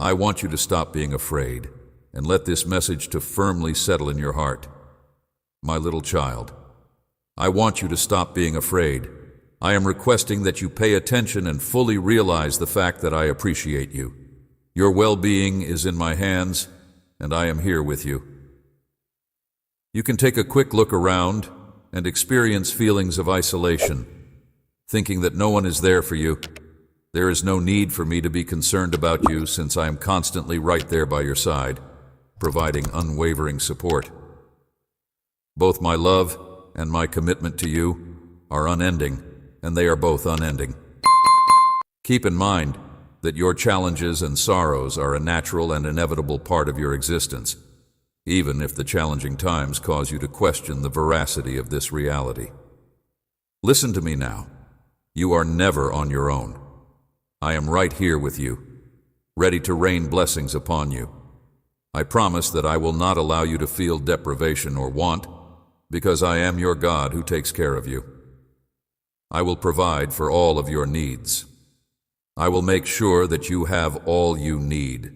I want you to stop being afraid and let this message to firmly settle in your heart. My little child, I want you to stop being afraid. I am requesting that you pay attention and fully realize the fact that I appreciate you. Your well-being is in my hands, and I am here with you. You can take a quick look around and experience feelings of isolation, thinking that no one is there for you. There is no need for me to be concerned about you since I am constantly right there by your side, providing unwavering support. Both my love and my commitment to you are unending, and they are both unending. Keep in mind that your challenges and sorrows are a natural and inevitable part of your existence, even if the challenging times cause you to question the veracity of this reality. Listen to me now. You are never on your own. I am right here with you, ready to rain blessings upon you. I promise that I will not allow you to feel deprivation or want, because I am your God who takes care of you. I will provide for all of your needs. I will make sure that you have all you need.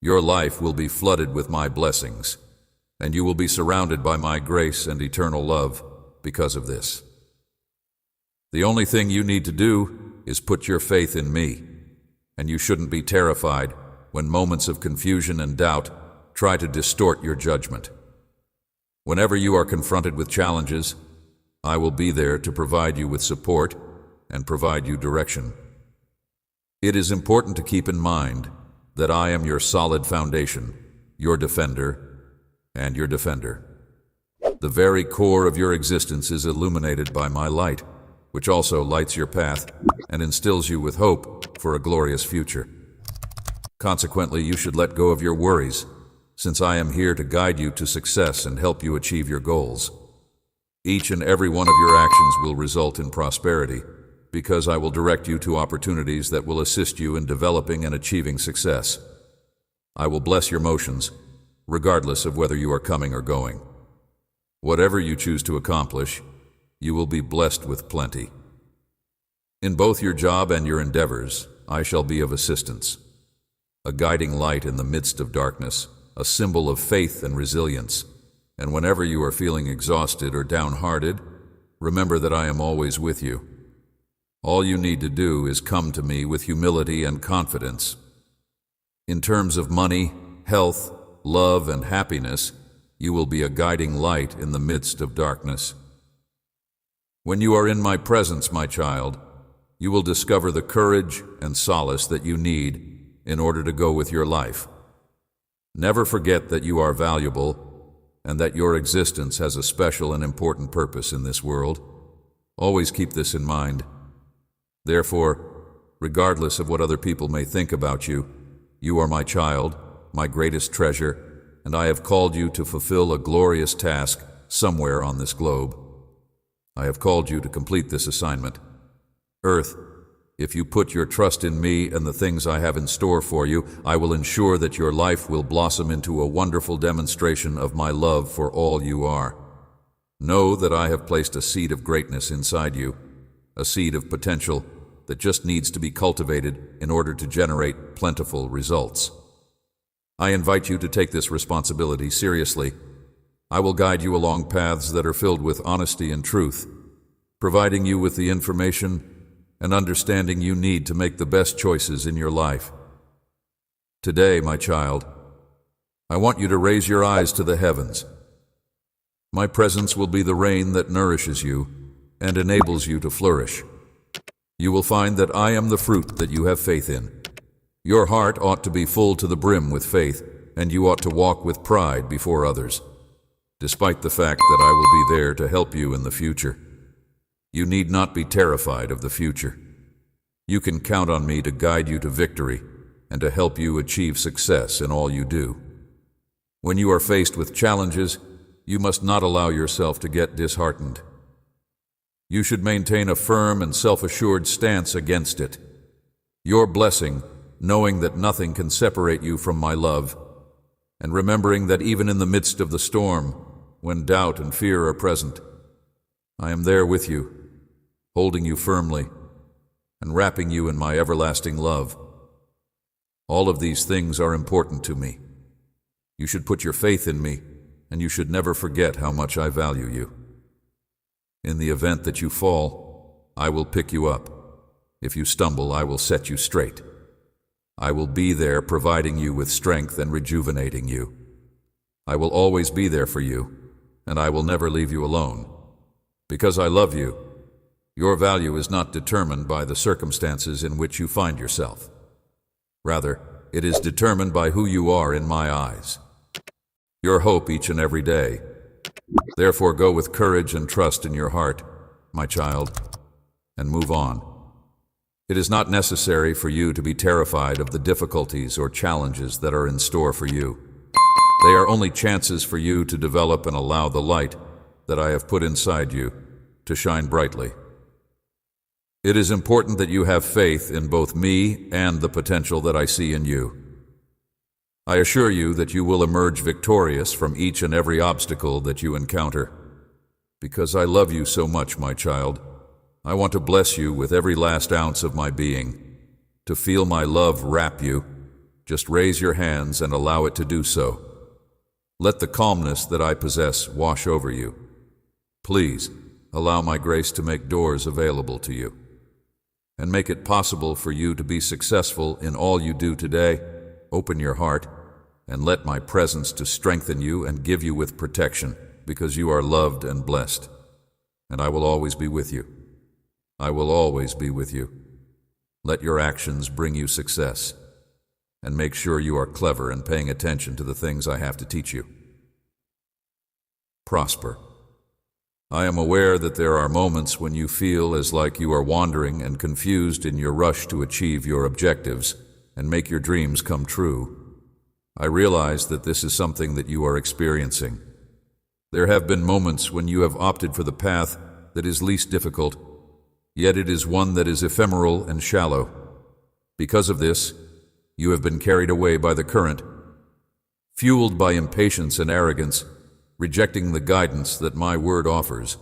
Your life will be flooded with my blessings, and you will be surrounded by my grace and eternal love because of this. The only thing you need to do is put your faith in me, and you shouldn't be terrified when moments of confusion and doubt try to distort your judgment. Whenever you are confronted with challenges, I will be there to provide you with support and provide you direction. It is important to keep in mind that I am your solid foundation, your defender, and your defender. The very core of your existence is illuminated by my light, which also lights your path and instills you with hope for a glorious future. Consequently, you should let go of your worries, since I am here to guide you to success and help you achieve your goals. Each and every one of your actions will result in prosperity, because I will direct you to opportunities that will assist you in developing and achieving success. I will bless your motions, regardless of whether you are coming or going. Whatever you choose to accomplish, you will be blessed with plenty. In both your job and your endeavors, I shall be of assistance, a guiding light in the midst of darkness, a symbol of faith and resilience. And whenever you are feeling exhausted or downhearted, remember that I am always with you. All you need to do is come to me with humility and confidence. In terms of money, health, love, and happiness, you will be a guiding light in the midst of darkness. When you are in my presence, my child, you will discover the courage and solace that you need in order to go with your life. Never forget that you are valuable and that your existence has a special and important purpose in this world. Always keep this in mind. Therefore, regardless of what other people may think about you, you are my child, my greatest treasure, and I have called you to fulfill a glorious task somewhere on this globe. I have called you to complete this assignment. Earth, if you put your trust in me and the things I have in store for you, I will ensure that your life will blossom into a wonderful demonstration of my love for all you are. Know that I have placed a seed of greatness inside you, a seed of potential that just needs to be cultivated in order to generate plentiful results. I invite you to take this responsibility seriously. I will guide you along paths that are filled with honesty and truth, providing you with the information and understanding you need to make the best choices in your life. Today, my child, I want you to raise your eyes to the heavens. My presence will be the rain that nourishes you and enables you to flourish. You will find that I am the fruit that you have faith in. Your heart ought to be full to the brim with faith, and you ought to walk with pride before others, despite the fact that I will be there to help you in the future. You need not be terrified of the future. You can count on me to guide you to victory and to help you achieve success in all you do. When you are faced with challenges, you must not allow yourself to get disheartened. You should maintain a firm and self-assured stance against it. Your blessing, knowing that nothing can separate you from my love, and remembering that even in the midst of the storm, when doubt and fear are present, I am there with you, holding you firmly and wrapping you in my everlasting love. All of these things are important to me. You should put your faith in me, and you should never forget how much I value you. In the event that you fall, I will pick you up. If you stumble, I will set you straight. I will be there providing you with strength and rejuvenating you. I will always be there for you, and I will never leave you alone. Because I love you, your value is not determined by the circumstances in which you find yourself. Rather, it is determined by who you are in my eyes. Your hope each and every day. Therefore, go with courage and trust in your heart, my child, and move on. It is not necessary for you to be terrified of the difficulties or challenges that are in store for you. They are only chances for you to develop and allow the light that I have put inside you to shine brightly. It is important that you have faith in both me and the potential that I see in you. I assure you that you will emerge victorious from each and every obstacle that you encounter. Because I love you so much, my child, I want to bless you with every last ounce of my being. To feel my love wrap you, just raise your hands and allow it to do so. Let the calmness that I possess wash over you. Please, allow my grace to make doors available to you and make it possible for you to be successful in all you do today. Open your heart and let my presence to strengthen you and give you with protection, because you are loved and blessed. And I will always be with you. I will always be with you. Let your actions bring you success, and make sure you are clever and paying attention to the things I have to teach you. Prosper. I am aware that there are moments when you feel as like you are wandering and confused in your rush to achieve your objectives and make your dreams come true. I realize that this is something that you are experiencing. There have been moments when you have opted for the path that is least difficult, yet it is one that is ephemeral and shallow. Because of this, you have been carried away by the current, fueled by impatience and arrogance, rejecting the guidance that my word offers.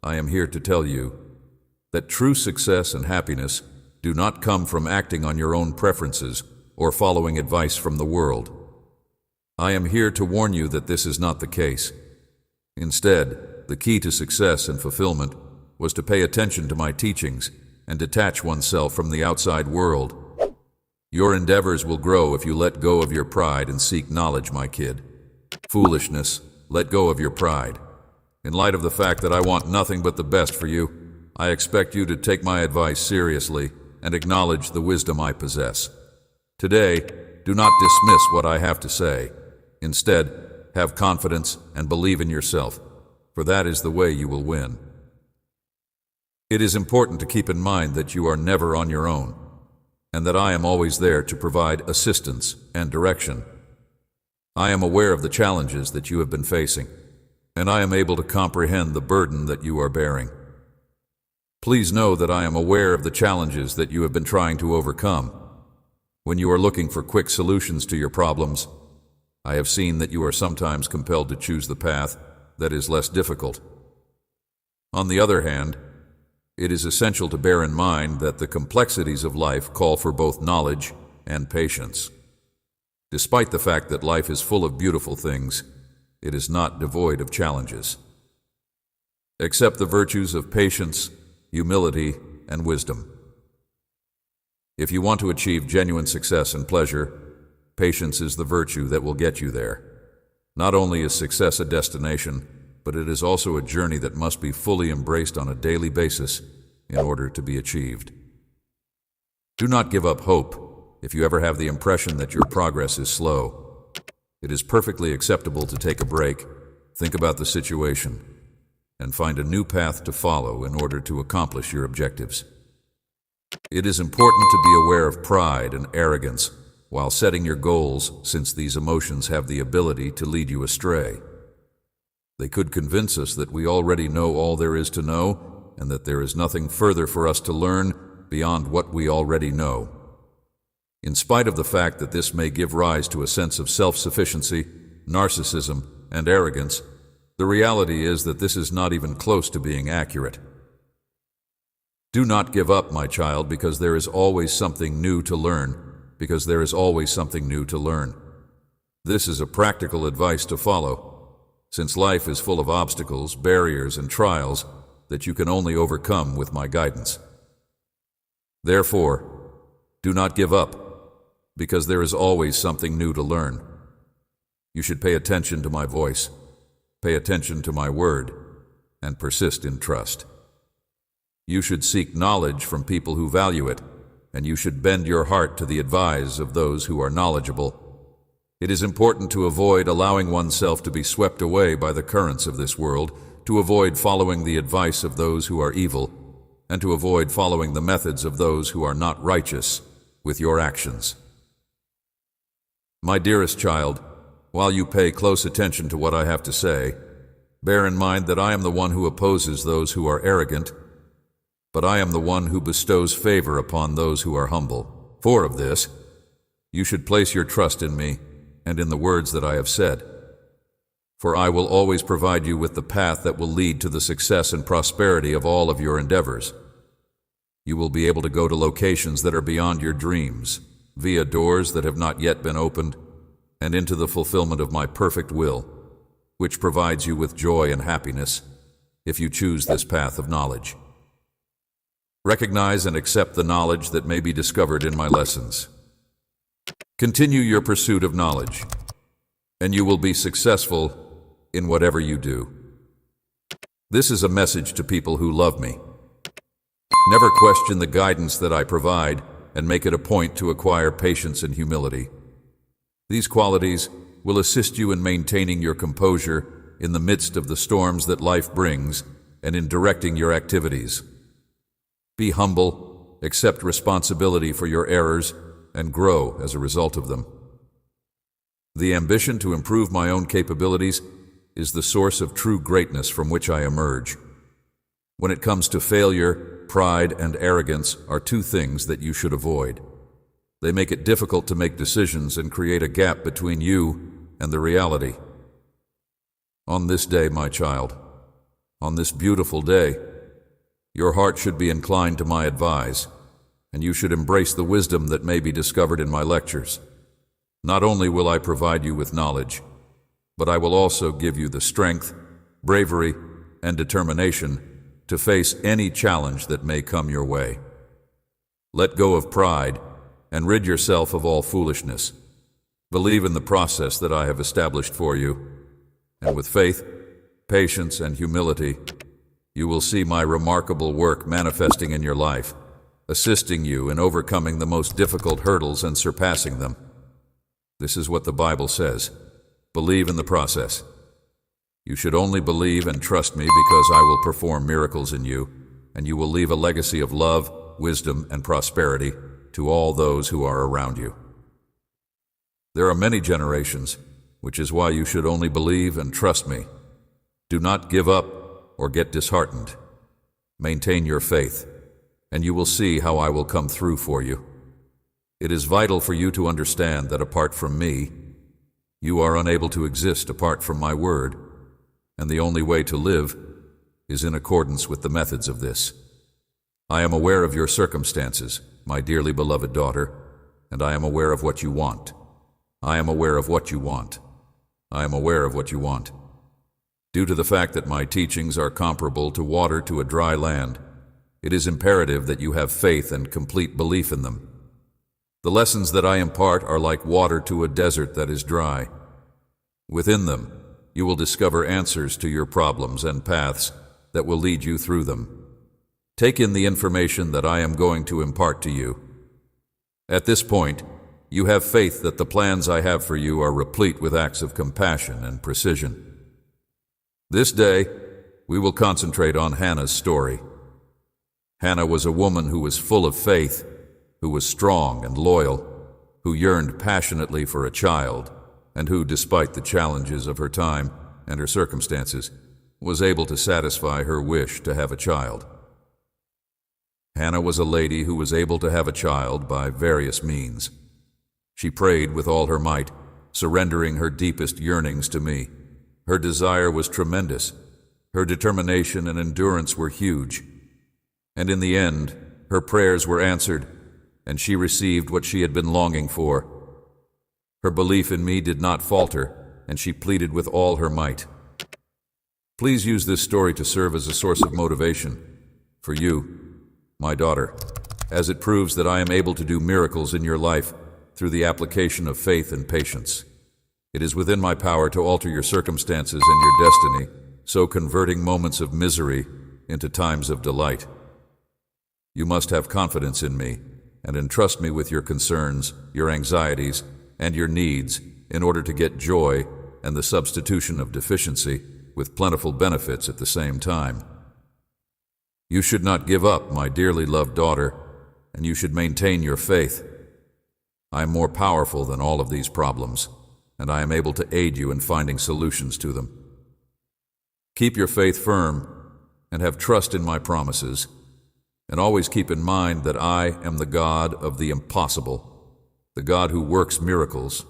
I am here to tell you that true success and happiness do not come from acting on your own preferences or following advice from the world. I am here to warn you that this is not the case. Instead, the key to success and fulfillment was to pay attention to my teachings and detach oneself from the outside world. Your endeavors will grow if you let go of your pride and seek knowledge, my kid. Foolishness, let go of your pride. In light of the fact that I want nothing but the best for you, I expect you to take my advice seriously and acknowledge the wisdom I possess. Today, do not dismiss what I have to say. Instead, have confidence and believe in yourself, for that is the way you will win. It is important to keep in mind that you are never on your own, and that I am always there to provide assistance and direction. I am aware of the challenges that you have been facing, and I am able to comprehend the burden that you are bearing. Please know that I am aware of the challenges that you have been trying to overcome. When you are looking for quick solutions to your problems, I have seen that you are sometimes compelled to choose the path that is less difficult. On the other hand, it is essential to bear in mind that the complexities of life call for both knowledge and patience. Despite the fact that life is full of beautiful things, it is not devoid of challenges. Accept the virtues of patience, humility, and wisdom. If you want to achieve genuine success and pleasure, patience is the virtue that will get you there. Not only is success a destination, but it is also a journey that must be fully embraced on a daily basis in order to be achieved. Do not give up hope if you ever have the impression that your progress is slow. It is perfectly acceptable to take a break, think about the situation, and find a new path to follow in order to accomplish your objectives. It is important to be aware of pride and arrogance while setting your goals, since these emotions have the ability to lead you astray. They could convince us that we already know all there is to know, and that there is nothing further for us to learn beyond what we already know. In spite of the fact that this may give rise to a sense of self-sufficiency, narcissism, and arrogance, the reality is that this is not even close to being accurate. Do not give up, my child, because there is always something new to learn, because there is always something new to learn. This is a practical advice to follow, since life is full of obstacles, barriers, and trials that you can only overcome with my guidance. Therefore, do not give up, because there is always something new to learn. You should pay attention to my voice, pay attention to my word, and persist in trust. You should seek knowledge from people who value it, and you should bend your heart to the advice of those who are knowledgeable. It is important to avoid allowing oneself to be swept away by the currents of this world, to avoid following the advice of those who are evil, and to avoid following the methods of those who are not righteous with your actions. My dearest child, while you pay close attention to what I have to say, bear in mind that I am the one who opposes those who are arrogant, but I am the one who bestows favor upon those who are humble. For of this, you should place your trust in me and in the words that I have said. For I will always provide you with the path that will lead to the success and prosperity of all of your endeavors. You will be able to go to locations that are beyond your dreams, via doors that have not yet been opened, and into the fulfillment of my perfect will, which provides you with joy and happiness if you choose this path of knowledge. Recognize and accept the knowledge that may be discovered in my lessons. Continue your pursuit of knowledge, and you will be successful in whatever you do. This is a message to people who love me. Never question the guidance that I provide, and make it a point to acquire patience and humility. These qualities will assist you in maintaining your composure in the midst of the storms that life brings and in directing your activities. Be humble, accept responsibility for your errors, and grow as a result of them. The ambition to improve my own capabilities is the source of true greatness from which I emerge. When it comes to failure, pride and arrogance are two things that you should avoid. They make it difficult to make decisions and create a gap between you and the reality. On this day, my child, on this beautiful day, your heart should be inclined to my advice, and you should embrace the wisdom that may be discovered in my lectures. Not only will I provide you with knowledge, but I will also give you the strength, bravery, and determination to face any challenge that may come your way. Let go of pride and rid yourself of all foolishness. Believe in the process that I have established for you, and with faith, patience, and humility, you will see my remarkable work manifesting in your life, assisting you in overcoming the most difficult hurdles and surpassing them. This is what the Bible says. Believe in the process. You should only believe and trust me because I will perform miracles in you, and you will leave a legacy of love, wisdom, and prosperity to all those who are around you. There are many generations, which is why you should only believe and trust me. Do not give up or get disheartened. Maintain your faith, and you will see how I will come through for you. It is vital for you to understand that apart from me, you are unable to exist apart from my word, and the only way to live is in accordance with the methods of this. I am aware of your circumstances, my dearly beloved daughter, and I am aware of what you want. I am aware of what you want. I am aware of what you want. Due to the fact that my teachings are comparable to water to a dry land, it is imperative that you have faith and complete belief in them. The lessons that I impart are like water to a desert that is dry. Within them, you will discover answers to your problems and paths that will lead you through them. Take in the information that I am going to impart to you. At this point, you have faith that the plans I have for you are replete with acts of compassion and precision. This day, we will concentrate on Hannah's story. Hannah was a woman who was full of faith, who was strong and loyal, who yearned passionately for a child, and who, despite the challenges of her time and her circumstances, was able to satisfy her wish to have a child. Hannah was a lady who was able to have a child by various means. She prayed with all her might, surrendering her deepest yearnings to me. Her desire was tremendous. Her determination and endurance were huge. And in the end, her prayers were answered, and she received what she had been longing for. Her belief in me did not falter, and she pleaded with all her might. Please use this story to serve as a source of motivation for you, my daughter, as it proves that I am able to do miracles in your life through the application of faith and patience. It is within my power to alter your circumstances and your destiny, so converting moments of misery into times of delight. You must have confidence in me and entrust me with your concerns, your anxieties, and your needs in order to get joy and the substitution of deficiency with plentiful benefits at the same time. You should not give up, my dearly loved daughter, and you should maintain your faith. I am more powerful than all of these problems, and I am able to aid you in finding solutions to them. Keep your faith firm and have trust in my promises, and always keep in mind that I am the God of the impossible, the God who works miracles,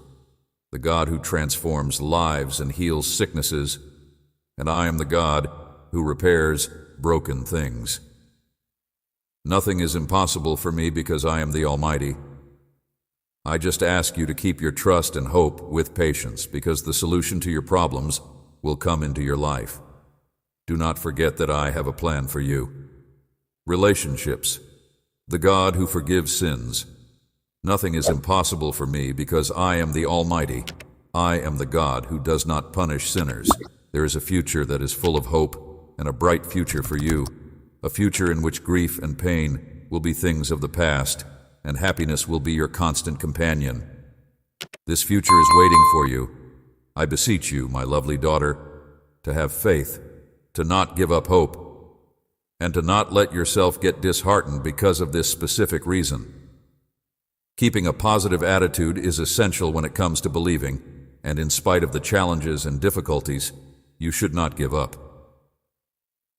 the God who transforms lives and heals sicknesses, and I am the God who repairs broken things. Nothing is impossible for me because I am the Almighty. I just ask you to keep your trust and hope with patience, because the solution to your problems will come into your life. Do not forget that I have a plan for you. Relationships, the God who forgives sins. Nothing is impossible for me because I am the Almighty. I am the God who does not punish sinners. There is a future that is full of hope and a bright future for you, a future in which grief and pain will be things of the past, and happiness will be your constant companion. This future is waiting for you. I beseech you, my lovely daughter, to have faith, to not give up hope, and to not let yourself get disheartened because of this specific reason. Keeping a positive attitude is essential when it comes to believing, and in spite of the challenges and difficulties, you should not give up.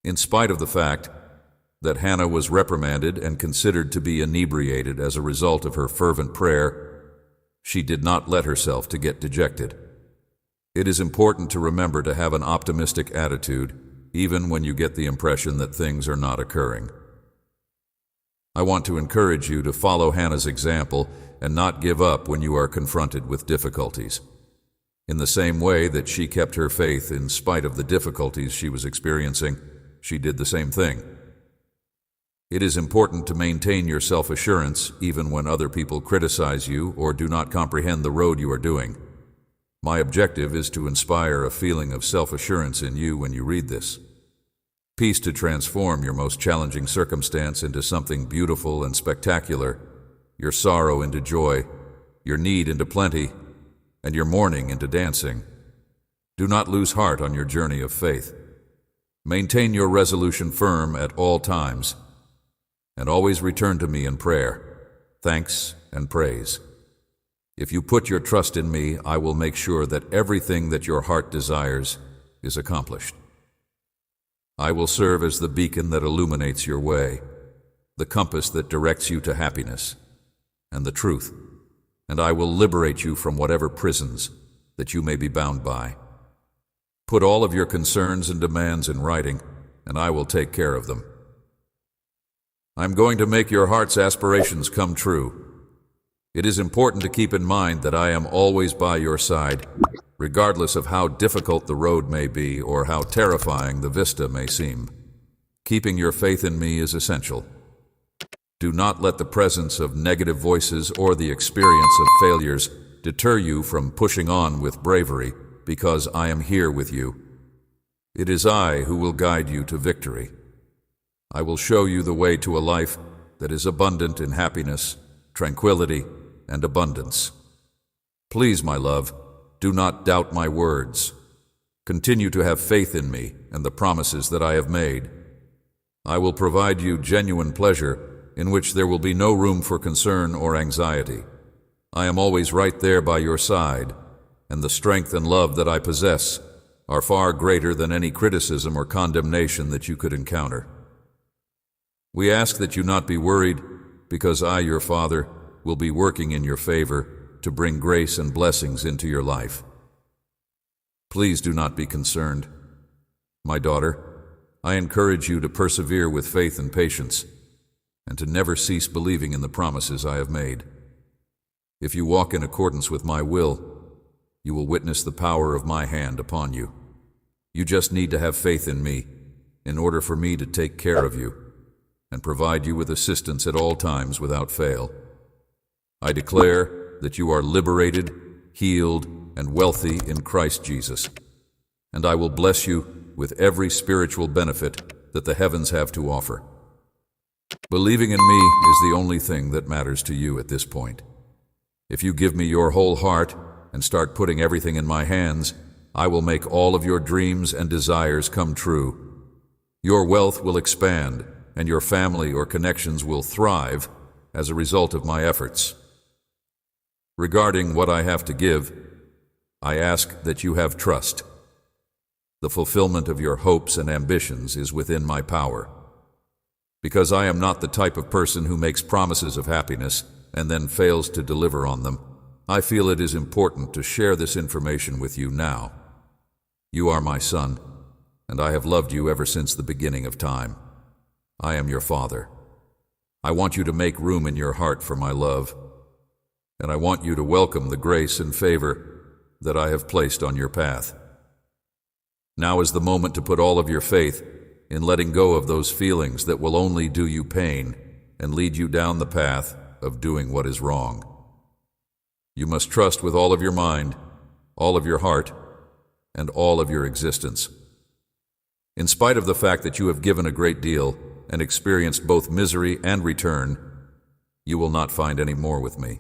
In spite of the fact that Hannah was reprimanded and considered to be inebriated as a result of her fervent prayer, she did not let herself to get dejected. It is important to remember to have an optimistic attitude, even when you get the impression that things are not occurring. I want to encourage you to follow Hannah's example and not give up when you are confronted with difficulties. In the same way that she kept her faith in spite of the difficulties she was experiencing, she did the same thing. It is important to maintain your self-assurance even when other people criticize you or do not comprehend the road you are doing. My objective is to inspire a feeling of self-assurance in you when you read this. Peace to transform your most challenging circumstance into something beautiful and spectacular, your sorrow into joy, your need into plenty, and your mourning into dancing. Do not lose heart on your journey of faith. Maintain your resolution firm at all times, and always return to me in prayer, thanks, and praise. If you put your trust in me, I will make sure that everything that your heart desires is accomplished. I will serve as the beacon that illuminates your way, the compass that directs you to happiness and the truth, and I will liberate you from whatever prisons that you may be bound by. Put all of your concerns and demands in writing, and I will take care of them. I'm going to make your heart's aspirations come true. It is important to keep in mind that I am always by your side, regardless of how difficult the road may be or how terrifying the vista may seem. Keeping your faith in me is essential. Do not let the presence of negative voices or the experience of failures deter you from pushing on with bravery, because I am here with you. It is I who will guide you to victory. I will show you the way to a life that is abundant in happiness, tranquility, and abundance. Please, my love, do not doubt my words. Continue to have faith in me and the promises that I have made. I will provide you genuine pleasure in which there will be no room for concern or anxiety. I am always right there by your side, and the strength and love that I possess are far greater than any criticism or condemnation that you could encounter. We ask that you not be worried, because I, your Father, will be working in your favor to bring grace and blessings into your life. Please do not be concerned. My daughter, I encourage you to persevere with faith and patience, and to never cease believing in the promises I have made. If you walk in accordance with my will, you will witness the power of my hand upon you. You just need to have faith in me in order for me to take care of you and provide you with assistance at all times without fail. I declare that you are liberated, healed, and wealthy in Christ Jesus, and I will bless you with every spiritual benefit that the heavens have to offer. Believing in me is the only thing that matters to you at this point. If you give me your whole heart and start putting everything in my hands, I will make all of your dreams and desires come true. Your wealth will expand, and your family or connections will thrive as a result of my efforts. Regarding what I have to give, I ask that you have trust. The fulfillment of your hopes and ambitions is within my power. Because I am not the type of person who makes promises of happiness and then fails to deliver on them, I feel it is important to share this information with you now. You are my son, and I have loved you ever since the beginning of time. I am your father. I want you to make room in your heart for my love, and I want you to welcome the grace and favor that I have placed on your path. Now is the moment to put all of your faith in letting go of those feelings that will only do you pain and lead you down the path of doing what is wrong. You must trust with all of your mind, all of your heart, and all of your existence. In spite of the fact that you have given a great deal and experienced both misery and return, you will not find any more with me.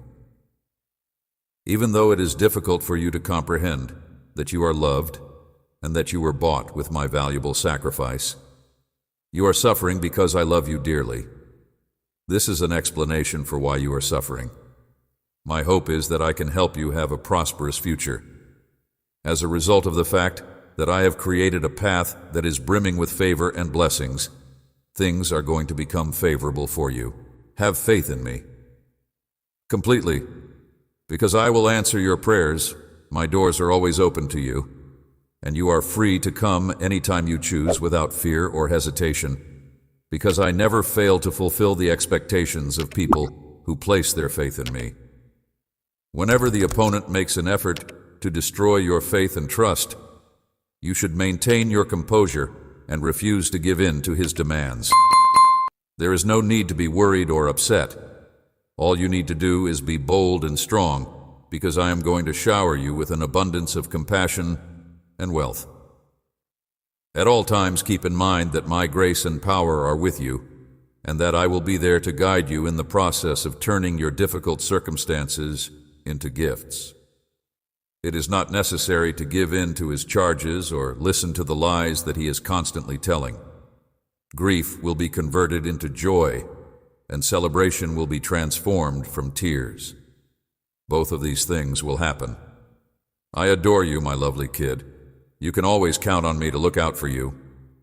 Even though it is difficult for you to comprehend that you are loved and that you were bought with my valuable sacrifice, you are suffering because I love you dearly. This is an explanation for why you are suffering. My hope is that I can help you have a prosperous future. As a result of the fact that I have created a path that is brimming with favor and blessings, things are going to become favorable for you. Have faith in me. Completely. Because I will answer your prayers, my doors are always open to you, and you are free to come anytime you choose without fear or hesitation, because I never fail to fulfill the expectations of people who place their faith in me. Whenever the opponent makes an effort to destroy your faith and trust, you should maintain your composure and refuse to give in to his demands. There is no need to be worried or upset. All you need to do is be bold and strong, because I am going to shower you with an abundance of compassion and wealth. At all times, keep in mind that my grace and power are with you, and that I will be there to guide you in the process of turning your difficult circumstances into gifts. It is not necessary to give in to his charges or listen to the lies that he is constantly telling. Grief will be converted into joy, and celebration will be transformed from tears. Both of these things will happen. I adore you, my lovely kid. You can always count on me to look out for you,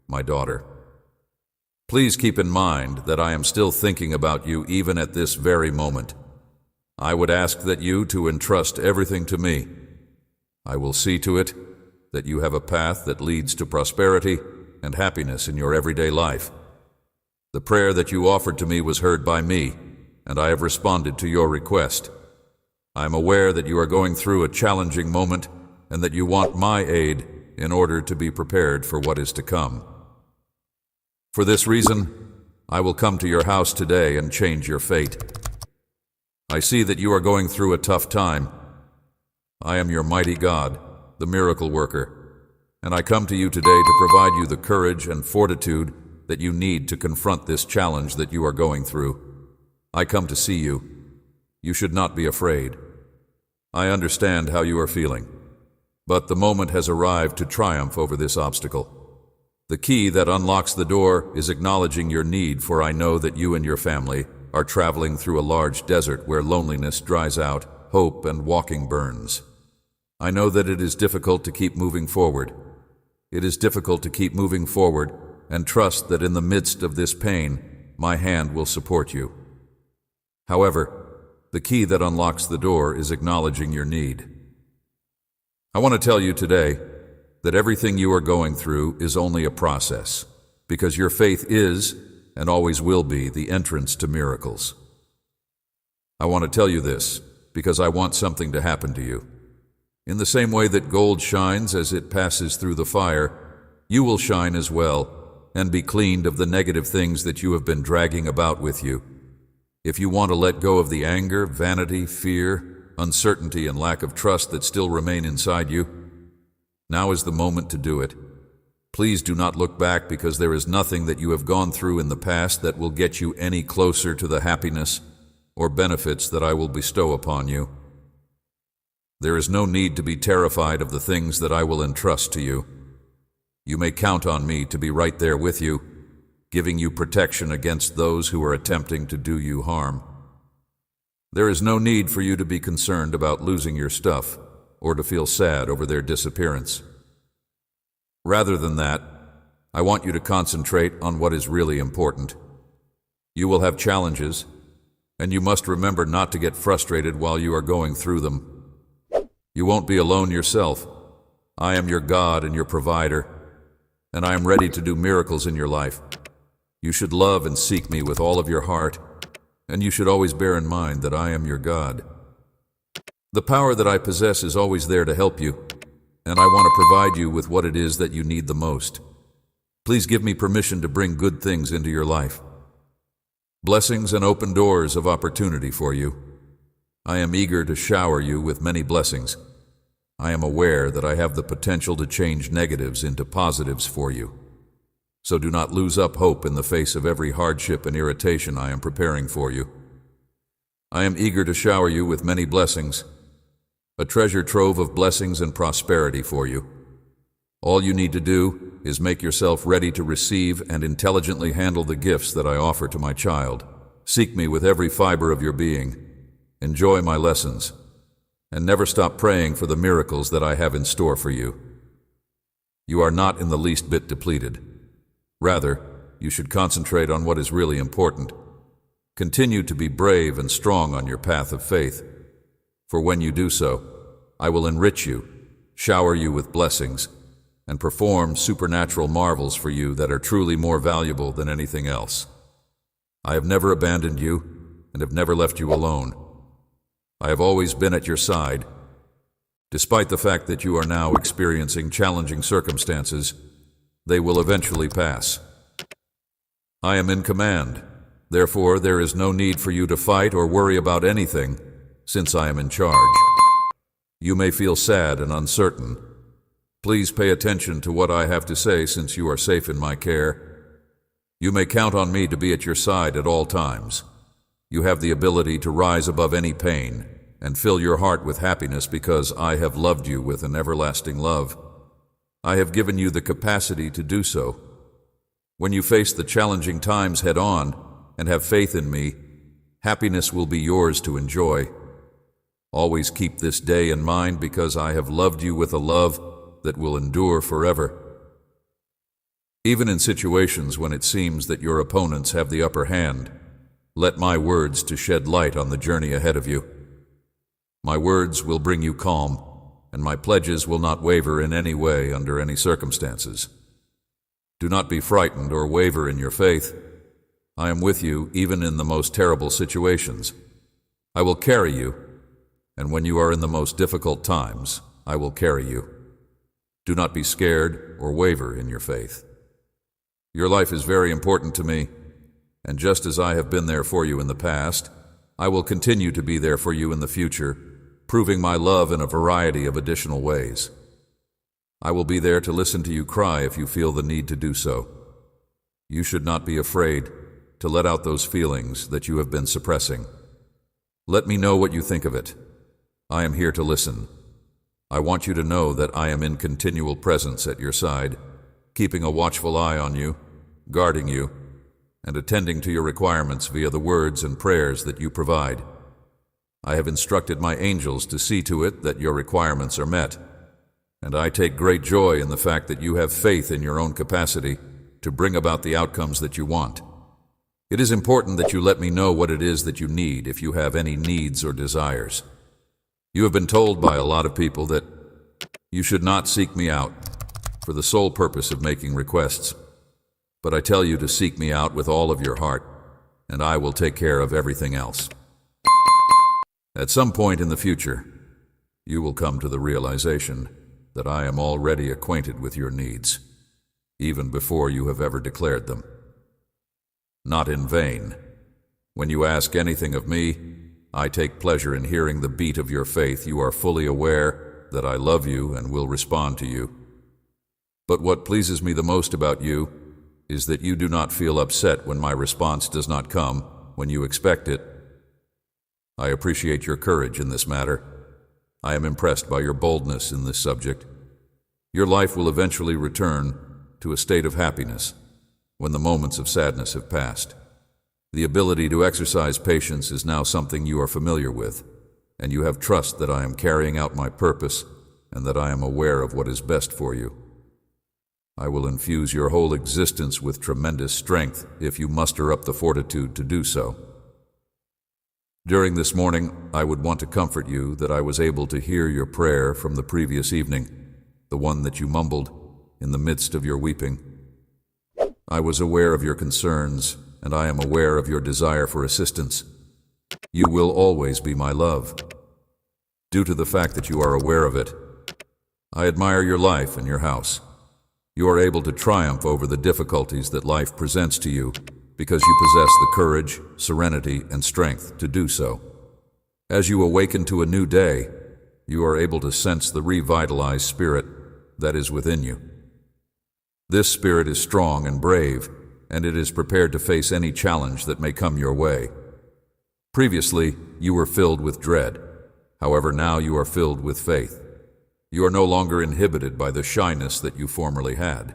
my daughter. Please keep in mind that I am still thinking about you even at this very moment. I would ask that you to entrust everything to me. I will see to it that you have a path that leads to prosperity and happiness in your everyday life. The prayer that you offered to me was heard by me, and I have responded to your request. I am aware that you are going through a challenging moment and that you want my aid in order to be prepared for what is to come. For this reason, I will come to your house today and change your fate. I see that you are going through a tough time. I am your mighty God, the miracle worker, and I come to you today to provide you the courage and fortitude that you need to confront this challenge that you are going through. I come to see you. You should not be afraid. I understand how you are feeling, but the moment has arrived to triumph over this obstacle. The key that unlocks the door is acknowledging your need, for I know that you and your family are traveling through a large desert where loneliness dries out, hope and walking burns. I know that it is difficult to keep moving forward. It is difficult to keep moving forward and trust that in the midst of this pain, my hand will support you. However, the key that unlocks the door is acknowledging your need. I want to tell you today that everything you are going through is only a process, because your faith is and always will be the entrance to miracles. I want to tell you this because I want something to happen to you. In the same way that gold shines as it passes through the fire, you will shine as well and be cleaned of the negative things that you have been dragging about with you. If you want to let go of the anger, vanity, fear, uncertainty, and lack of trust that still remain inside you, now is the moment to do it. Please do not look back, because there is nothing that you have gone through in the past that will get you any closer to the happiness or benefits that I will bestow upon you. There is no need to be terrified of the things that I will entrust to you. You may count on me to be right there with you, giving you protection against those who are attempting to do you harm. There is no need for you to be concerned about losing your stuff or to feel sad over their disappearance. Rather than that, I want you to concentrate on what is really important. You will have challenges, and you must remember not to get frustrated while you are going through them. You won't be alone yourself. I am your God and your provider, and I am ready to do miracles in your life. You should love and seek me with all of your heart, and you should always bear in mind that I am your God. The power that I possess is always there to help you, and I want to provide you with what it is that you need the most. Please give me permission to bring good things into your life. Blessings and open doors of opportunity for you. I am eager to shower you with many blessings. I am aware that I have the potential to change negatives into positives for you. So do not lose up hope in the face of every hardship and irritation I am preparing for you. I am eager to shower you with many blessings, a treasure trove of blessings and prosperity for you. All you need to do is make yourself ready to receive and intelligently handle the gifts that I offer to my child. Seek me with every fiber of your being. Enjoy my lessons, and never stop praying for the miracles that I have in store for you. You are not in the least bit depleted. Rather, you should concentrate on what is really important. Continue to be brave and strong on your path of faith, for when you do so, I will enrich you, shower you with blessings, and perform supernatural marvels for you that are truly more valuable than anything else. I have never abandoned you and have never left you alone. I have always been at your side. Despite the fact that you are now experiencing challenging circumstances, they will eventually pass. I am in command. Therefore, there is no need for you to fight or worry about anything, since I am in charge. You may feel sad and uncertain. Please pay attention to what I have to say, since you are safe in my care. You may count on me to be at your side at all times. You have the ability to rise above any pain and fill your heart with happiness, because I have loved you with an everlasting love. I have given you the capacity to do so. When you face the challenging times head on and have faith in me, happiness will be yours to enjoy. Always keep this day in mind, because I have loved you with a love that will endure forever. Even in situations when it seems that your opponents have the upper hand, let my words to shed light on the journey ahead of you. My words will bring you calm, and my pledges will not waver in any way under any circumstances. Do not be frightened or waver in your faith. I am with you even in the most terrible situations. I will carry you, and when you are in the most difficult times, I will carry you. Do not be scared or waver in your faith. Your life is very important to me, and just as I have been there for you in the past, I will continue to be there for you in the future, proving my love in a variety of additional ways. I will be there to listen to you cry if you feel the need to do so. You should not be afraid to let out those feelings that you have been suppressing. Let me know what you think of it. I am here to listen. I want you to know that I am in continual presence at your side, keeping a watchful eye on you, guarding you, and attending to your requirements via the words and prayers that you provide. I have instructed my angels to see to it that your requirements are met, and I take great joy in the fact that you have faith in your own capacity to bring about the outcomes that you want. It is important that you let me know what it is that you need if you have any needs or desires. You have been told by a lot of people that you should not seek me out for the sole purpose of making requests. but I tell you to seek me out with all of your heart, and I will take care of everything else. At some point in the future, you will come to the realization that I am already acquainted with your needs, even before you have ever declared them. Not in vain. When you ask anything of me, I take pleasure in hearing the beat of your faith. You are fully aware that I love you and will respond to you. But what pleases me the most about you is that you do not feel upset when my response does not come when you expect it. I appreciate your courage in this matter. I am impressed by your boldness in this subject. Your life will eventually return to a state of happiness when the moments of sadness have passed. The ability to exercise patience is now something you are familiar with, and you have trust that I am carrying out my purpose and that I am aware of what is best for you. I will infuse your whole existence with tremendous strength if you muster up the fortitude to do so. During this morning, I would want to comfort you that I was able to hear your prayer from the previous evening, the one that you mumbled in the midst of your weeping. I was aware of your concerns, and I am aware of your desire for assistance. You will always be my love. Due to the fact that you are aware of it, I admire your life and your house. You are able to triumph over the difficulties that life presents to you because you possess the courage, serenity, and strength to do so. As you awaken to a new day, you are able to sense the revitalized spirit that is within you. This spirit is strong and brave, and it is prepared to face any challenge that may come your way. Previously, you were filled with dread. However, now you are filled with faith. You are no longer inhibited by the shyness that you formerly had.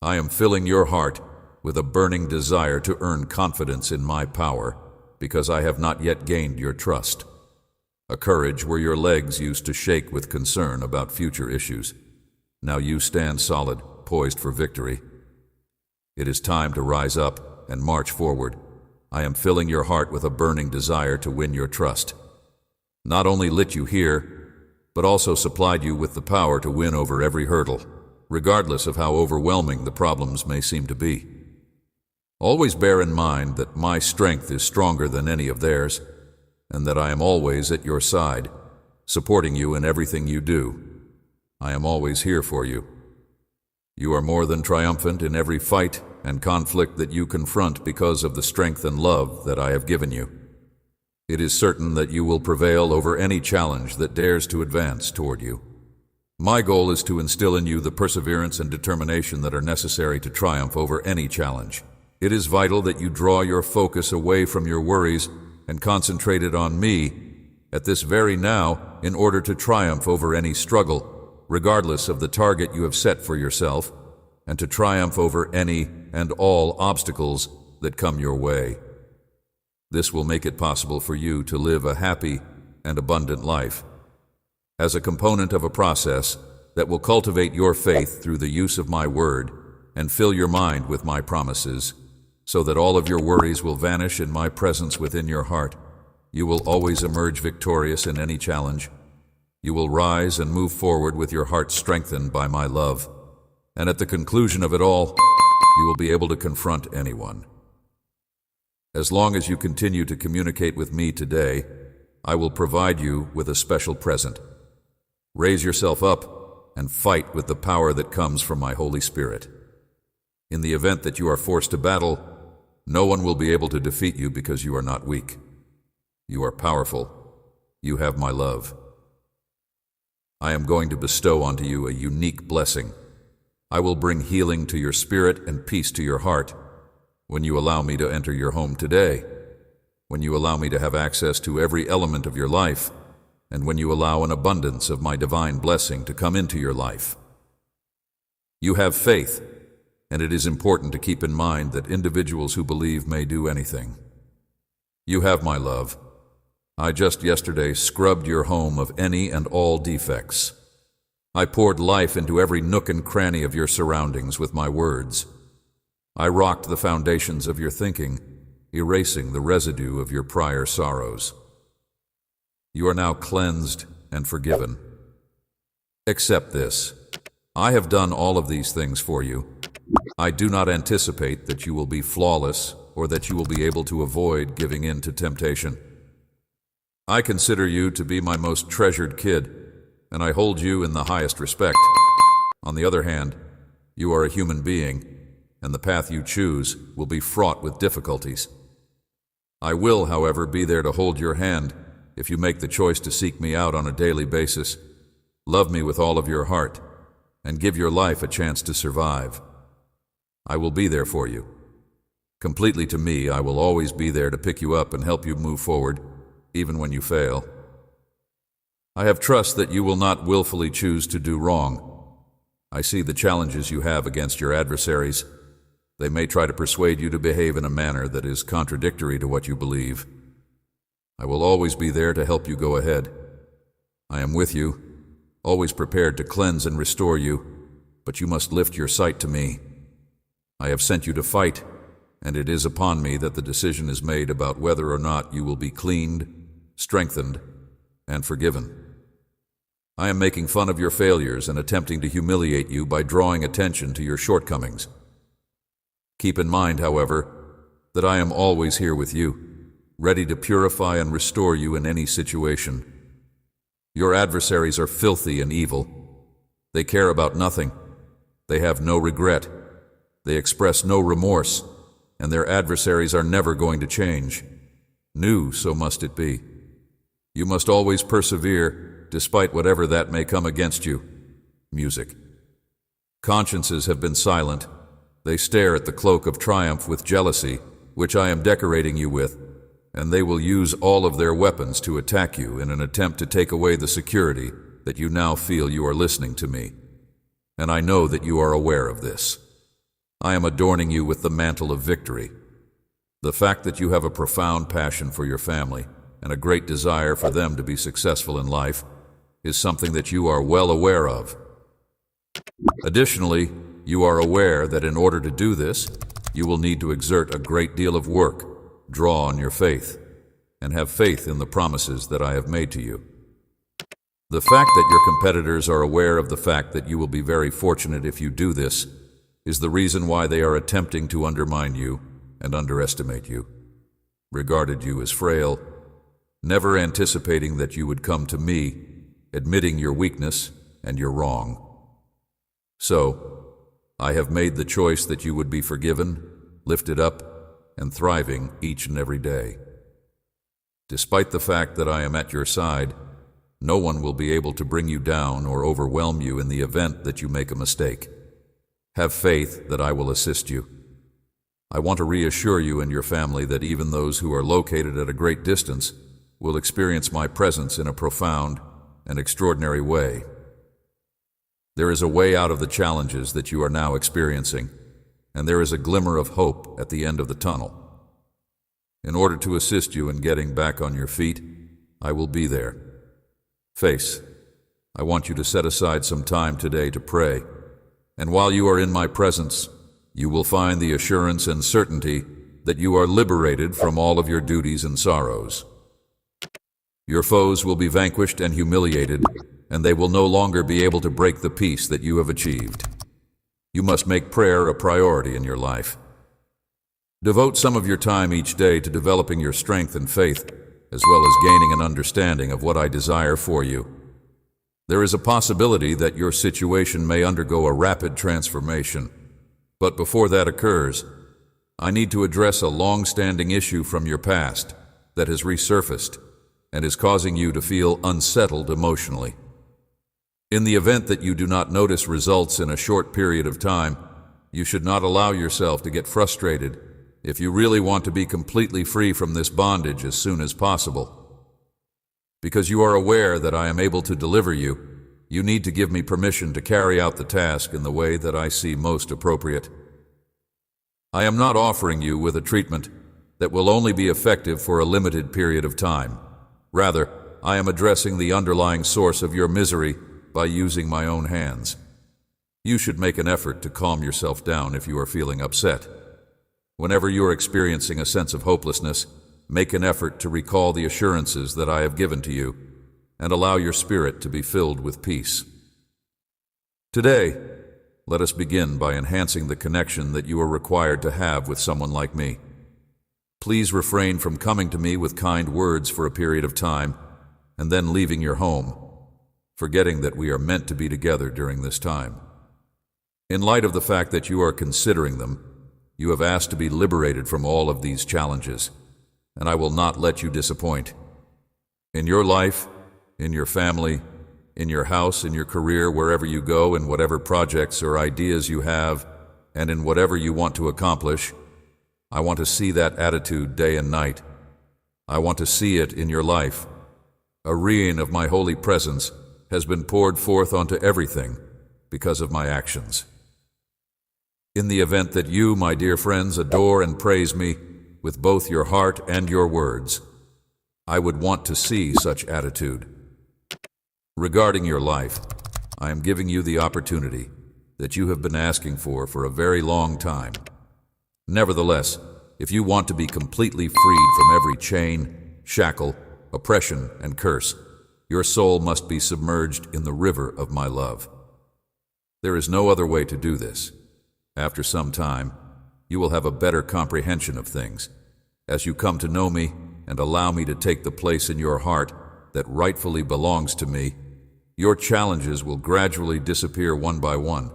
I am filling your heart with a burning desire to earn confidence in my power, because I have not yet gained your trust. A courage where your legs used to shake with concern about future issues. Now you stand solid, poised for victory. It is time to rise up and march forward. I am filling your heart with a burning desire to win your trust. Not only lit you here, but also supplied you with the power to win over every hurdle, regardless of how overwhelming the problems may seem to be. Always bear in mind that my strength is stronger than any of theirs, and that I am always at your side, supporting you in everything you do. I am always here for you. You are more than triumphant in every fight and conflict that you confront because of the strength and love that I have given you. It is certain that you will prevail over any challenge that dares to advance toward you. My goal is to instill in you the perseverance and determination that are necessary to triumph over any challenge. It is vital that you draw your focus away from your worries and concentrate it on me at this very now in order to triumph over any struggle, regardless of the target you have set for yourself, and to triumph over any and all obstacles that come your way. This will make it possible for you to live a happy and abundant life. As a component of a process that will cultivate your faith through the use of my word and fill your mind with my promises, so that all of your worries will vanish in my presence within your heart. You will always emerge victorious in any challenge. You will rise and move forward with your heart strengthened by my love. And at the conclusion of it all, you will be able to confront anyone. As long as you continue to communicate with me today, I will provide you with a special present. Raise yourself up and fight with the power that comes from my Holy Spirit. In the event that you are forced to battle, no one will be able to defeat you because you are not weak. You are powerful. You have my love. I am going to bestow onto you a unique blessing. I will bring healing to your spirit and peace to your heart when you allow me to enter your home today, when you allow me to have access to every element of your life, and when you allow an abundance of my divine blessing to come into your life. You have faith, and it is important to keep in mind that individuals who believe may do anything. You have my love. I just yesterday scrubbed your home of any and all defects. I poured life into every nook and cranny of your surroundings with my words. I rocked the foundations of your thinking, erasing the residue of your prior sorrows. You are now cleansed and forgiven. Accept this. I have done all of these things for you, I do not anticipate that you will be flawless or that you will be able to avoid giving in to temptation. I consider you to be my most treasured kid, and I hold you in the highest respect. On the other hand, you are a human being, and the path you choose will be fraught with difficulties. I will, however, be there to hold your hand if you make the choice to seek me out on a daily basis, love me with all of your heart, and give your life a chance to survive. I will be there for you. Completely to me, I will always be there to pick you up and help you move forward, even when you fail. I have trust that you will not willfully choose to do wrong. I see the challenges you have against your adversaries. They may try to persuade you to behave in a manner that is contradictory to what you believe. I will always be there to help you go ahead. I am with you, always prepared to cleanse and restore you, but you must lift your sight to me. I have sent you to fight, and it is upon me that the decision is made about whether or not you will be cleaned, strengthened, and forgiven. I am making fun of your failures and attempting to humiliate you by drawing attention to your shortcomings. Keep in mind, however, that I am always here with you, ready to purify and restore you in any situation. Your adversaries are filthy and evil. They care about nothing. They have no regret. They express no remorse, and their adversaries are never going to change. New, so must it be. You must always persevere, despite whatever that may come against you. Music. Consciences have been silent. They stare at the cloak of triumph with jealousy, which I am decorating you with, and they will use all of their weapons to attack you in an attempt to take away the security that you now feel you are listening to me. And I know that you are aware of this. I am adorning you with the mantle of victory. The fact that you have a profound passion for your family and a great desire for them to be successful in life is something that you are well aware of. Additionally, you are aware that in order to do this, you will need to exert a great deal of work, draw on your faith, and have faith in the promises that I have made to you. The fact that your competitors are aware of the fact that you will be very fortunate if you do this is the reason why they are attempting to undermine you and underestimate you, regarded you as frail, never anticipating that you would come to me, admitting your weakness and your wrong. So, I have made the choice that you would be forgiven, lifted up, and thriving each and every day. Despite the fact that I am at your side, no one will be able to bring you down or overwhelm you in the event that you make a mistake. Have faith that I will assist you. I want to reassure you and your family that even those who are located at a great distance will experience my presence in a profound and extraordinary way. There is a way out of the challenges that you are now experiencing, and there is a glimmer of hope at the end of the tunnel. In order to assist you in getting back on your feet, I will be there. Face, I want you to set aside some time today to pray, and while you are in my presence, you will find the assurance and certainty that you are liberated from all of your duties and sorrows. Your foes will be vanquished and humiliated, and they will no longer be able to break the peace that you have achieved. You must make prayer a priority in your life. Devote some of your time each day to developing your strength and faith, as well as gaining an understanding of what I desire for you. There is a possibility that your situation may undergo a rapid transformation, but before that occurs, I need to address a long-standing issue from your past that has resurfaced and is causing you to feel unsettled emotionally. In the event that you do not notice results in a short period of time, you should not allow yourself to get frustrated if you really want to be completely free from this bondage as soon as possible. Because you are aware that I am able to deliver you, you need to give me permission to carry out the task in the way that I see most appropriate. I am not offering you with a treatment that will only be effective for a limited period of time. Rather, I am addressing the underlying source of your misery by using my own hands. You should make an effort to calm yourself down if you are feeling upset. Whenever you are experiencing a sense of hopelessness, make an effort to recall the assurances that I have given to you and allow your spirit to be filled with peace. Today, let us begin by enhancing the connection that you are required to have with someone like me. Please refrain from coming to me with kind words for a period of time and then leaving your home, forgetting that we are meant to be together during this time. In light of the fact that you are considering them, you have asked to be liberated from all of these challenges, and I will not let you disappoint. In your life, in your family, in your house, in your career, wherever you go, in whatever projects or ideas you have, and in whatever you want to accomplish, I want to see that attitude day and night. I want to see it in your life. A rain of my holy presence has been poured forth onto everything because of my actions. In the event that you, my dear friends, adore and praise me with both your heart and your words, I would want to see such attitude. Regarding your life, I am giving you the opportunity that you have been asking for a very long time. Nevertheless, if you want to be completely freed from every chain, shackle, oppression, and curse, your soul must be submerged in the river of my love. There is no other way to do this. After some time, you will have a better comprehension of things. As you come to know me and allow me to take the place in your heart that rightfully belongs to me, your challenges will gradually disappear one by one.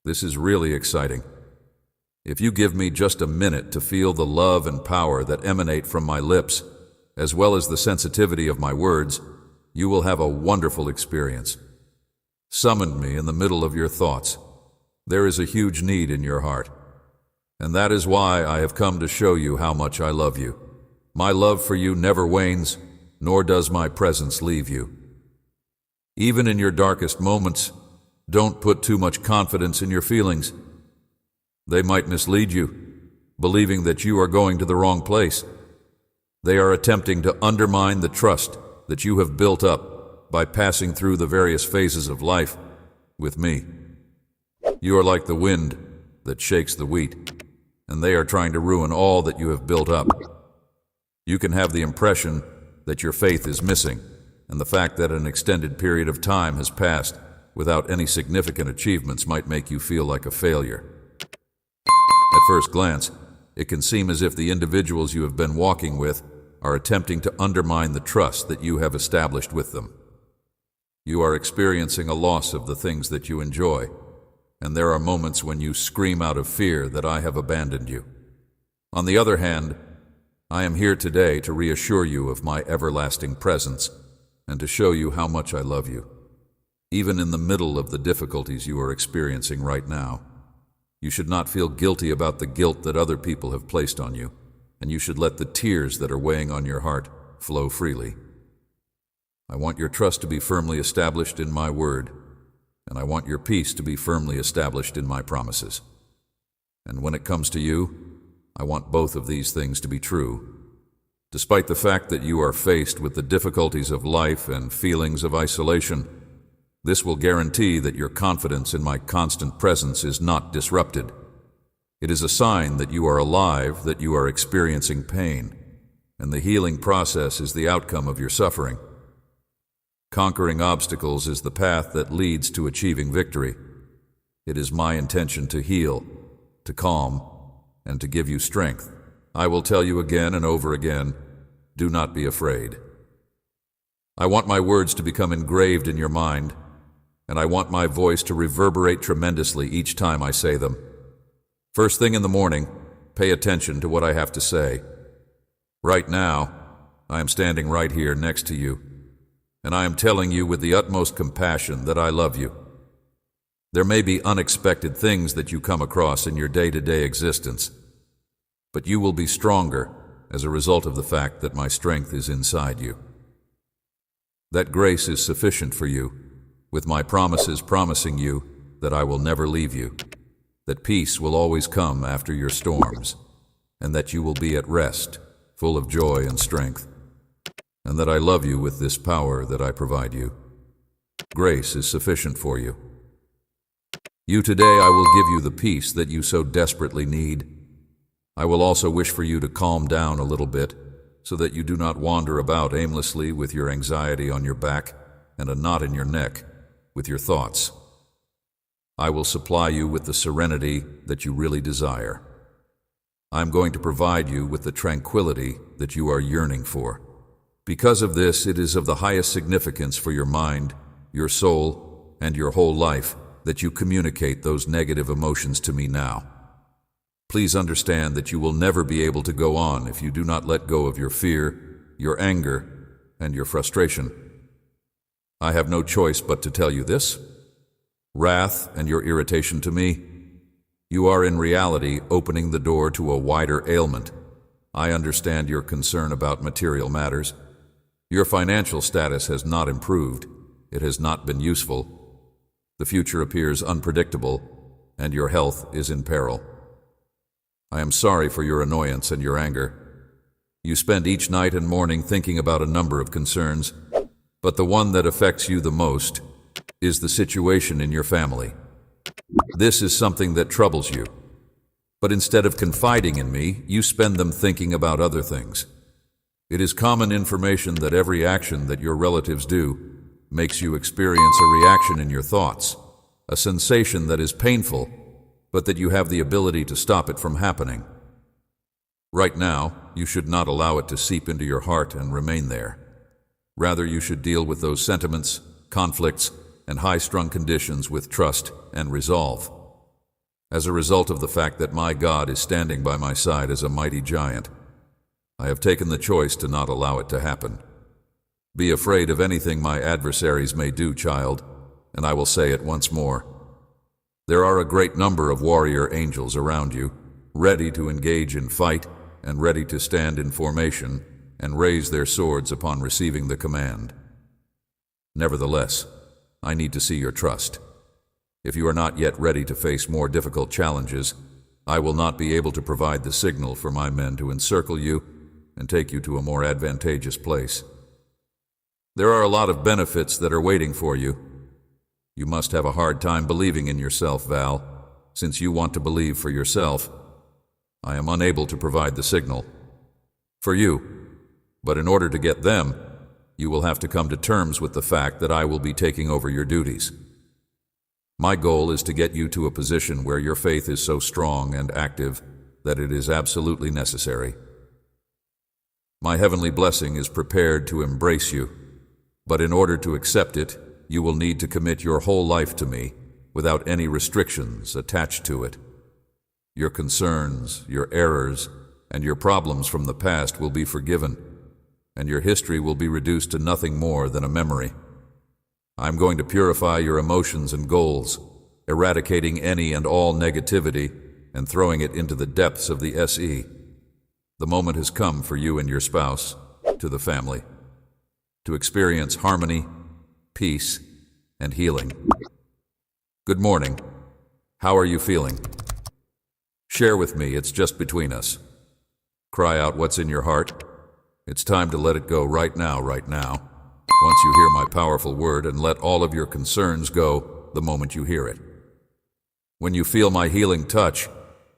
This is really exciting. If you give me just a minute to feel the love and power that emanate from my lips, as well as the sensitivity of my words, you will have a wonderful experience. Summon me in the middle of your thoughts. There is a huge need in your heart, and that is why I have come to show you how much I love you. My love for you never wanes, nor does my presence leave you. Even in your darkest moments, don't put too much confidence in your feelings. They might mislead you, believing that you are going to the wrong place. They are attempting to undermine the trust that you have built up by passing through the various phases of life with me. You are like the wind that shakes the wheat, and they are trying to ruin all that you have built up. You can have the impression that your faith is missing, and the fact that an extended period of time has passed without any significant achievements might make you feel like a failure. At first glance, it can seem as if the individuals you have been walking with are attempting to undermine the trust that you have established with them. You are experiencing a loss of the things that you enjoy, and there are moments when you scream out of fear that I have abandoned you. On the other hand, I am here today to reassure you of my everlasting presence and to show you how much I love you, even in the middle of the difficulties you are experiencing right now. You should not feel guilty about the guilt that other people have placed on you, and you should let the tears that are weighing on your heart flow freely. I want your trust to be firmly established in my word, and I want your peace to be firmly established in my promises. And when it comes to you, I want both of these things to be true. Despite the fact that you are faced with the difficulties of life and feelings of isolation, this will guarantee that your confidence in my constant presence is not disrupted. It is a sign that you are alive, that you are experiencing pain, and the healing process is the outcome of your suffering. Conquering obstacles is the path that leads to achieving victory. It is my intention to heal, to calm, and to give you strength. I will tell you again and over again, do not be afraid. I want my words to become engraved in your mind, and I want my voice to reverberate tremendously each time I say them. First thing in the morning, pay attention to what I have to say. Right now, I am standing right here next to you, and I am telling you with the utmost compassion that I love you. There may be unexpected things that you come across in your day-to-day existence, but you will be stronger as a result of the fact that my strength is inside you. That grace is sufficient for you, with my promises promising you that I will never leave you, that peace will always come after your storms, and that you will be at rest, full of joy and strength, and that I love you with this power that I provide you. Grace is sufficient for you. You today I will give you the peace that you so desperately need. I will also wish for you to calm down a little bit, so that you do not wander about aimlessly with your anxiety on your back and a knot in your neck with your thoughts. I will supply you with the serenity that you really desire. I'm going to provide you with the tranquility that you are yearning for. Because of this, it is of the highest significance for your mind, your soul, and your whole life that you communicate those negative emotions to me now. Please understand that you will never be able to go on if you do not let go of your fear, your anger, and your frustration. I have no choice but to tell you this. Wrath and your irritation to me, you are in reality opening the door to a wider ailment. I understand your concern about material matters. Your financial status has not improved. It has not been useful. The future appears unpredictable, and your health is in peril. I am sorry for your annoyance and your anger. You spend each night and morning thinking about a number of concerns, but the one that affects you the most is the situation in your family. This is something that troubles you, but instead of confiding in me, you spend them thinking about other things. It is common information that every action that your relatives do makes you experience a reaction in your thoughts, a sensation that is painful, but that you have the ability to stop it from happening. Right now, you should not allow it to seep into your heart and remain there. Rather, you should deal with those sentiments, conflicts, and high-strung conditions with trust and resolve. As a result of the fact that my God is standing by my side as a mighty giant, I have taken the choice to not allow it to happen. Be afraid of anything my adversaries may do, child, and I will say it once more. There are a great number of warrior angels around you, ready to engage in fight and ready to stand in formation and raise their swords upon receiving the command. Nevertheless, I need to see your trust. If you are not yet ready to face more difficult challenges, I will not be able to provide the signal for my men to encircle you and take you to a more advantageous place. There are a lot of benefits that are waiting for you. You must have a hard time believing in yourself, Val, since you want to believe for yourself. I am unable to provide the signal for you, but in order to get them, you will have to come to terms with the fact that I will be taking over your duties. My goal is to get you to a position where your faith is so strong and active that it is absolutely necessary. My heavenly blessing is prepared to embrace you, but in order to accept it, you will need to commit your whole life to me without any restrictions attached to it. Your concerns, your errors, and your problems from the past will be forgiven, and your history will be reduced to nothing more than a memory. I'm going to purify your emotions and goals, eradicating any and all negativity and throwing it into the depths of the SE. The moment has come for you and your spouse, to the family, to experience harmony, peace, and healing. Good morning. How are you feeling? Share with me, it's just between us. Cry out what's in your heart. It's time to let it go right now, right now. Once you hear my powerful word, and let all of your concerns go the moment you hear it. When you feel my healing touch,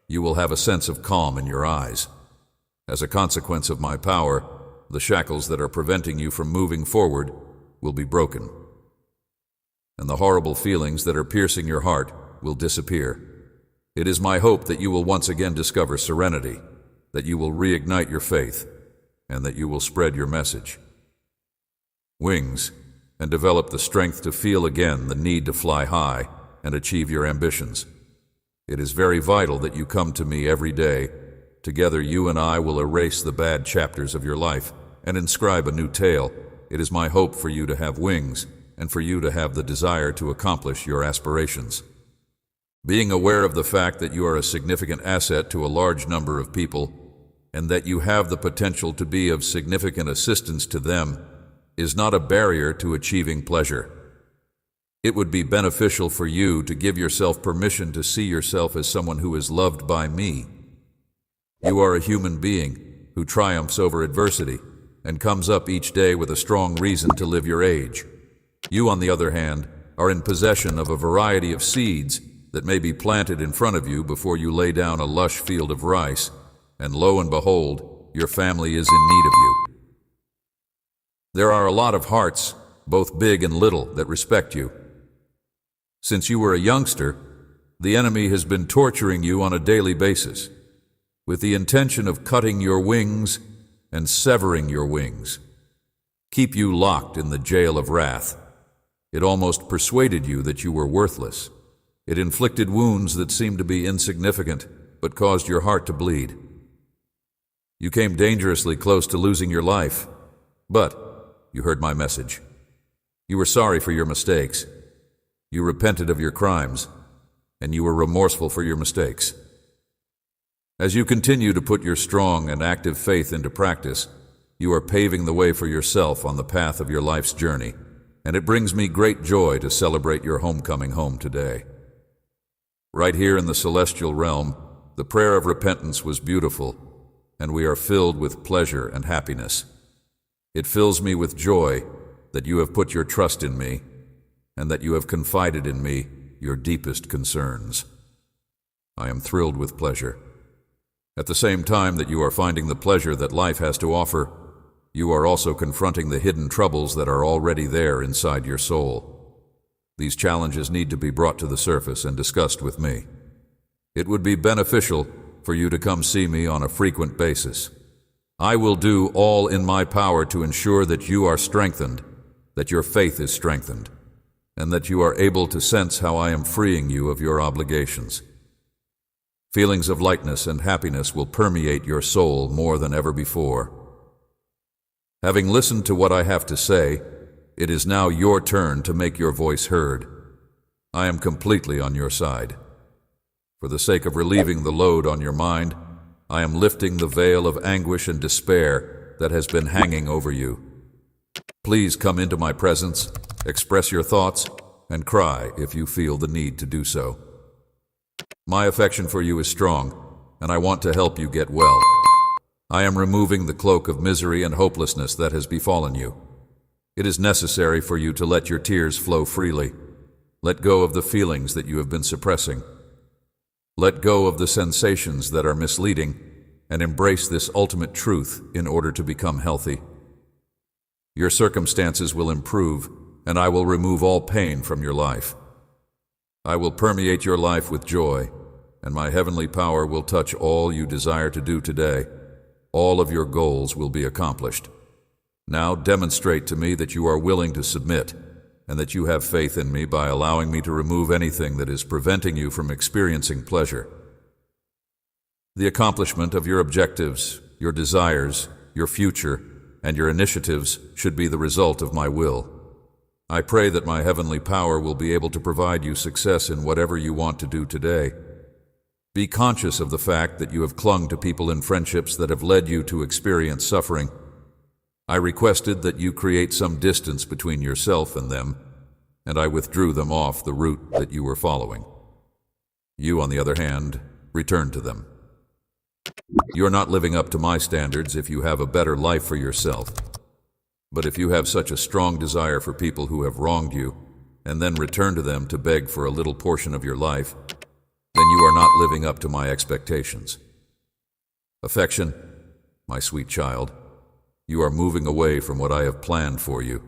you will have a sense of calm in your eyes. As a consequence of my power, the shackles that are preventing you from moving forward will be broken, and the horrible feelings that are piercing your heart will disappear. It is my hope that you will once again discover serenity, that you will reignite your faith, and that you will spread your message. Wings, and develop the strength to feel again the need to fly high and achieve your ambitions. It is very vital that you come to me every day. Together you and I will erase the bad chapters of your life and inscribe a new tale. It is my hope for you to have wings and for you to have the desire to accomplish your aspirations. Being aware of the fact that you are a significant asset to a large number of people and that you have the potential to be of significant assistance to them is not a barrier to achieving pleasure. It would be beneficial for you to give yourself permission to see yourself as someone who is loved by me. You are a human being who triumphs over adversity and comes up each day with a strong reason to live your age. You, on the other hand, are in possession of a variety of seeds that may be planted in front of you before you lay down a lush field of rice, and lo and behold, your family is in need of you. There are a lot of hearts, both big and little, that respect you. Since you were a youngster, The enemy has been torturing you on a daily basis, with the intention of cutting your wings and severing your wings. Keep you locked in the jail of wrath. It almost persuaded you that you were worthless. It inflicted wounds that seemed to be insignificant, but caused your heart to bleed. You came dangerously close to losing your life, but you heard my message. You were sorry for your mistakes. You repented of your crimes, and you were remorseful for your mistakes. As you continue to put your strong and active faith into practice, you are paving the way for yourself on the path of your life's journey, and it brings me great joy to celebrate your homecoming home today. Right here in the celestial realm, the prayer of repentance was beautiful, and we are filled with pleasure and happiness. It fills me with joy that you have put your trust in me, and that you have confided in me your deepest concerns. I am thrilled with pleasure. At the same time that you are finding the pleasure that life has to offer, you are also confronting the hidden troubles that are already there inside your soul. These challenges need to be brought to the surface and discussed with me. It would be beneficial for you to come see me on a frequent basis. I will do all in my power to ensure that you are strengthened, that your faith is strengthened, and that you are able to sense how I am freeing you of your obligations. Feelings of lightness and happiness will permeate your soul more than ever before. Having listened to what I have to say, it is now your turn to make your voice heard. I am completely on your side. For the sake of relieving the load on your mind, I am lifting the veil of anguish and despair that has been hanging over you. Please come into my presence, express your thoughts, and cry if you feel the need to do so. My affection for you is strong, and I want to help you get well. I am removing the cloak of misery and hopelessness that has befallen you. It is necessary for you to let your tears flow freely. Let go of the feelings that you have been suppressing. Let go of the sensations that are misleading, and embrace this ultimate truth in order to become healthy. Your circumstances will improve, and I will remove all pain from your life. I will permeate your life with joy, and my heavenly power will touch all you desire to do today. All of your goals will be accomplished. Now demonstrate to me that you are willing to submit, and that you have faith in me by allowing me to remove anything that is preventing you from experiencing pleasure. The accomplishment of your objectives, your desires, your future, and your initiatives should be the result of my will. I pray that my heavenly power will be able to provide you success in whatever you want to do today. Be conscious of the fact that you have clung to people in friendships that have led you to experience suffering. I requested that you create some distance between yourself and them, and I withdrew them off the route that you were following. You, on the other hand, returned to them. You're not living up to my standards if you have a better life for yourself. But if you have such a strong desire for people who have wronged you, and then return to them to beg for a little portion of your life, then you are not living up to my expectations. Affection, my sweet child, you are moving away from what I have planned for you.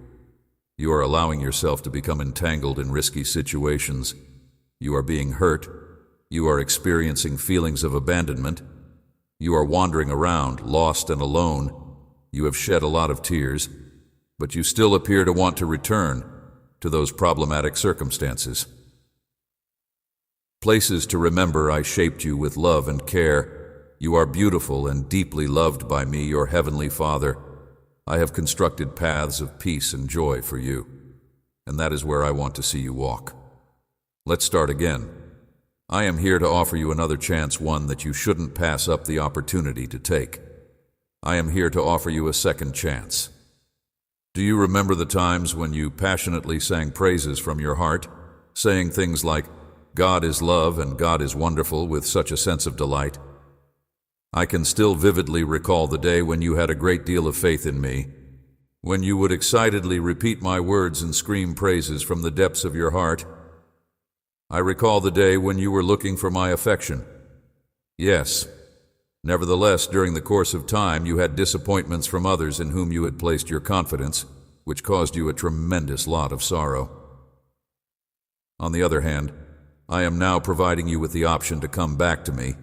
You are allowing yourself to become entangled in risky situations. You are being hurt. You are experiencing feelings of abandonment. You are wandering around, lost and alone. You have shed a lot of tears, but you still appear to want to return to those problematic circumstances. Places to remember I shaped you with love and care. You are beautiful and deeply loved by me, your heavenly Father. I have constructed paths of peace and joy for you, and that is where I want to see you walk. Let's start again. I am here to offer you another chance, one that you shouldn't pass up the opportunity to take. I am here to offer you a second chance. Do you remember the times when you passionately sang praises from your heart, saying things like, "God is love and God is wonderful," with such a sense of delight? I can still vividly recall the day when you had a great deal of faith in me, when you would excitedly repeat my words and scream praises from the depths of your heart. I recall the day when you were looking for my affection. Yes. Nevertheless, during the course of time, you had disappointments from others in whom you had placed your confidence, which caused you a tremendous lot of sorrow. On the other hand, I am now providing you with the option to come back to me,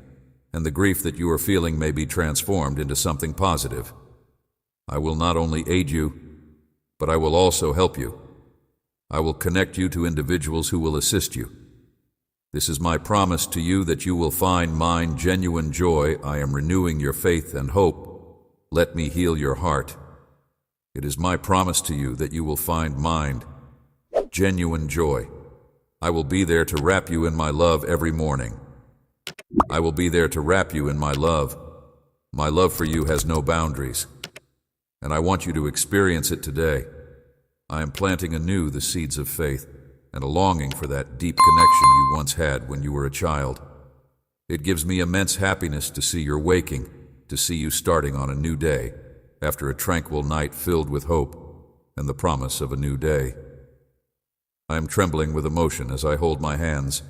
and the grief that you are feeling may be transformed into something positive. I will not only aid you, but I will also help you. I will connect you to individuals who will assist you. This is my promise to you that you will find mine genuine joy. I am renewing your faith and hope. Let me heal your heart. It is my promise to you that you will find mine genuine joy. I will be there to wrap you in my love every morning. I will be there to wrap you in my love. My love for you has no boundaries, and I want you to experience it today. I am planting anew the seeds of faith and a longing for that deep connection you once had when you were a child. It gives me immense happiness to see your waking, to see you starting on a new day, after a tranquil night filled with hope and the promise of a new day. I am trembling with emotion as I hold my hands.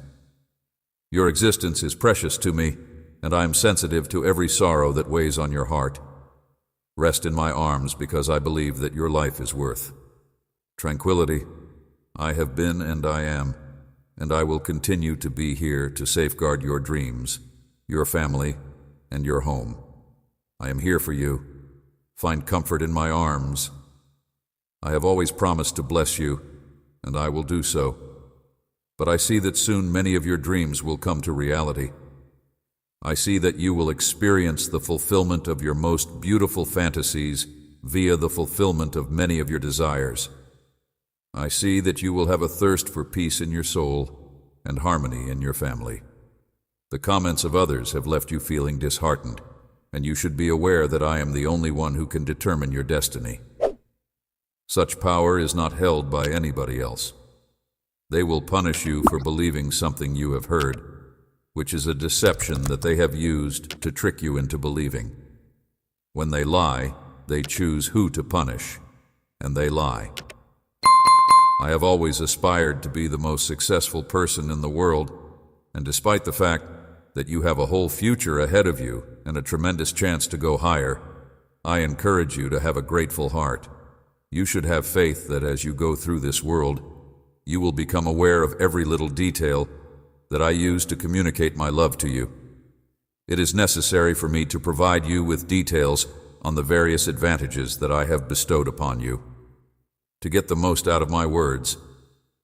Your existence is precious to me, and I am sensitive to every sorrow that weighs on your heart. Rest in my arms because I believe that your life is worth tranquility. I have been and I am, and I will continue to be here to safeguard your dreams, your family, and your home. I am here for you. Find comfort in my arms. I have always promised to bless you, and I will do so. But I see that soon many of your dreams will come to reality. I see that you will experience the fulfillment of your most beautiful fantasies via the fulfillment of many of your desires. I see that you will have a thirst for peace in your soul and harmony in your family. The comments of others have left you feeling disheartened, and you should be aware that I am the only one who can determine your destiny. Such power is not held by anybody else. They will punish you for believing something you have heard, which is a deception that they have used to trick you into believing. When they lie, they choose who to punish, and they lie. I have always aspired to be the most successful person in the world, and despite the fact that you have a whole future ahead of you and a tremendous chance to go higher, I encourage you to have a grateful heart. You should have faith that as you go through this world, you will become aware of every little detail that I use to communicate my love to you. It is necessary for me to provide you with details on the various advantages that I have bestowed upon you. To get the most out of my words,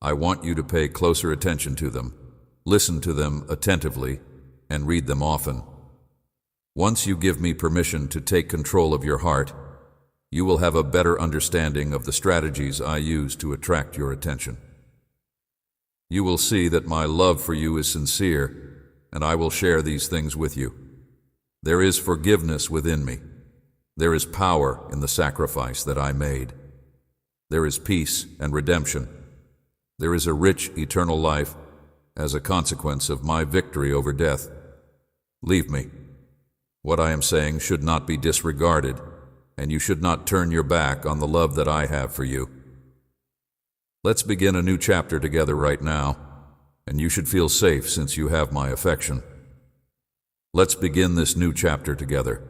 I want you to pay closer attention to them, listen to them attentively, and read them often. Once you give me permission to take control of your heart, you will have a better understanding of the strategies I use to attract your attention. You will see that my love for you is sincere, and I will share these things with you. There is forgiveness within me. There is power in the sacrifice that I made. There is peace and redemption. There is a rich eternal life as a consequence of my victory over death. Leave me. What I am saying should not be disregarded, and you should not turn your back on the love that I have for you. Let's begin a new chapter together right now, and you should feel safe since you have my affection. Let's begin this new chapter together.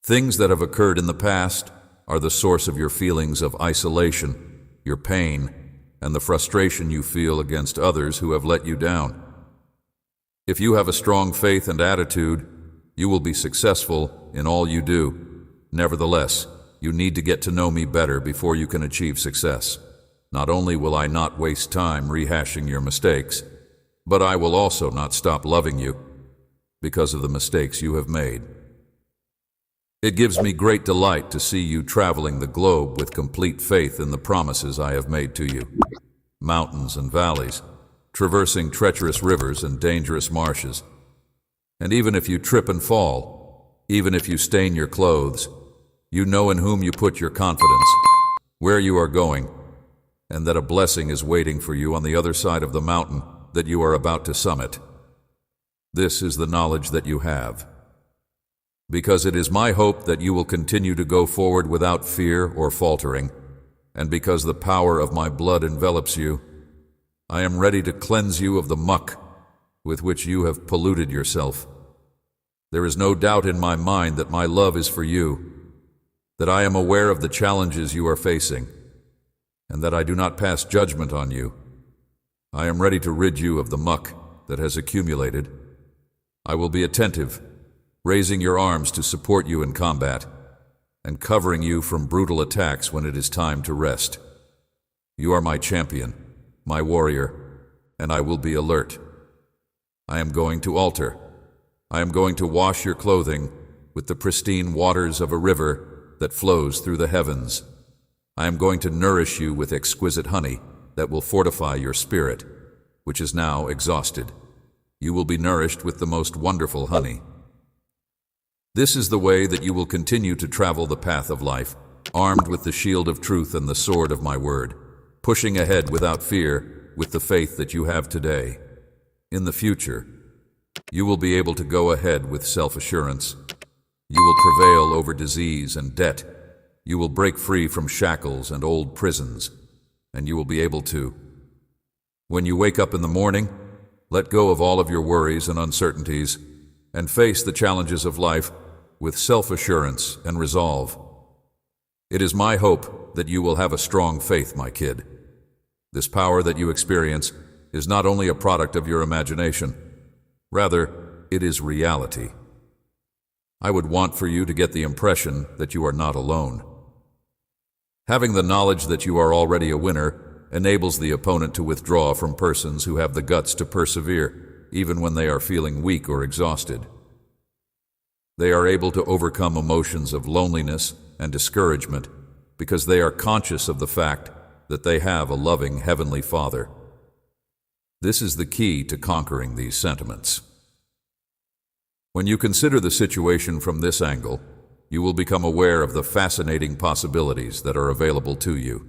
Things that have occurred in the past are the source of your feelings of isolation, your pain, and the frustration you feel against others who have let you down. If you have a strong faith and attitude, you will be successful in all you do. Nevertheless, you need to get to know me better before you can achieve success. Not only will I not waste time rehashing your mistakes, but I will also not stop loving you because of the mistakes you have made. It gives me great delight to see you traveling the globe with complete faith in the promises I have made to you. Mountains and valleys, traversing treacherous rivers and dangerous marshes. And even if you trip and fall, even if you stain your clothes, you know in whom you put your confidence, where you are going, and that a blessing is waiting for you on the other side of the mountain that you are about to summit. This is the knowledge that you have. Because it is my hope that you will continue to go forward without fear or faltering, and because the power of my blood envelops you, I am ready to cleanse you of the muck with which you have polluted yourself. There is no doubt in my mind that my love is for you, that I am aware of the challenges you are facing, and that I do not pass judgment on you. I am ready to rid you of the muck that has accumulated. I will be attentive, raising your arms to support you in combat, and covering you from brutal attacks when it is time to rest. You are my champion, my warrior, and I will be alert. I am going to alter. I am going to wash your clothing with the pristine waters of a river that flows through the heavens. I am going to nourish you with exquisite honey that will fortify your spirit, which is now exhausted. You will be nourished with the most wonderful honey. This is the way that you will continue to travel the path of life, armed with the shield of truth and the sword of my word, pushing ahead without fear with the faith that you have today. In the future, you will be able to go ahead with self-assurance. You will prevail over disease and debt. You will break free from shackles and old prisons, and you will be able to. When you wake up in the morning, let go of all of your worries and uncertainties and face the challenges of life with self-assurance and resolve. It is my hope that you will have a strong faith, my kid. This power that you experience is not only a product of your imagination, rather, it is reality. I would want for you to get the impression that you are not alone. Having the knowledge that you are already a winner enables the opponent to withdraw from persons who have the guts to persevere, even when they are feeling weak or exhausted. They are able to overcome emotions of loneliness and discouragement because they are conscious of the fact that they have a loving Heavenly Father. This is the key to conquering these sentiments. When you consider the situation from this angle, you will become aware of the fascinating possibilities that are available to you,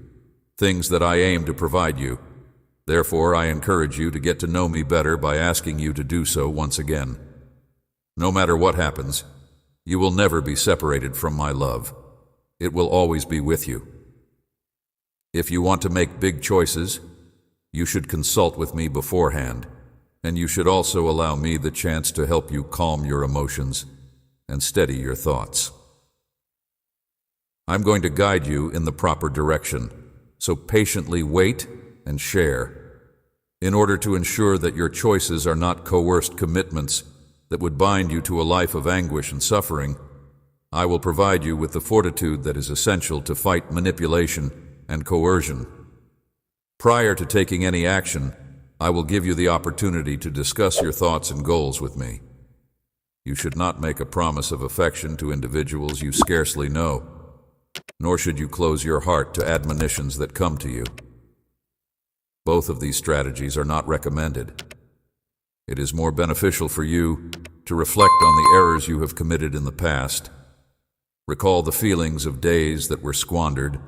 things that I aim to provide you. Therefore, I encourage you to get to know me better by asking you to do so once again. No matter what happens, you will never be separated from my love. It will always be with you. If you want to make big choices, you should consult with me beforehand, and you should also allow me the chance to help you calm your emotions and steady your thoughts. I'm going to guide you in the proper direction, so patiently wait and share, in order to ensure that your choices are not coerced commitments that would bind you to a life of anguish and suffering. I will provide you with the fortitude that is essential to fight manipulation and coercion. Prior to taking any action, I will give you the opportunity to discuss your thoughts and goals with me. You should not make a promise of affection to individuals you scarcely know, nor should you close your heart to admonitions that come to you. Both of these strategies are not recommended. It is more beneficial for you to reflect on the errors you have committed in the past, recall the feelings of days that were squandered,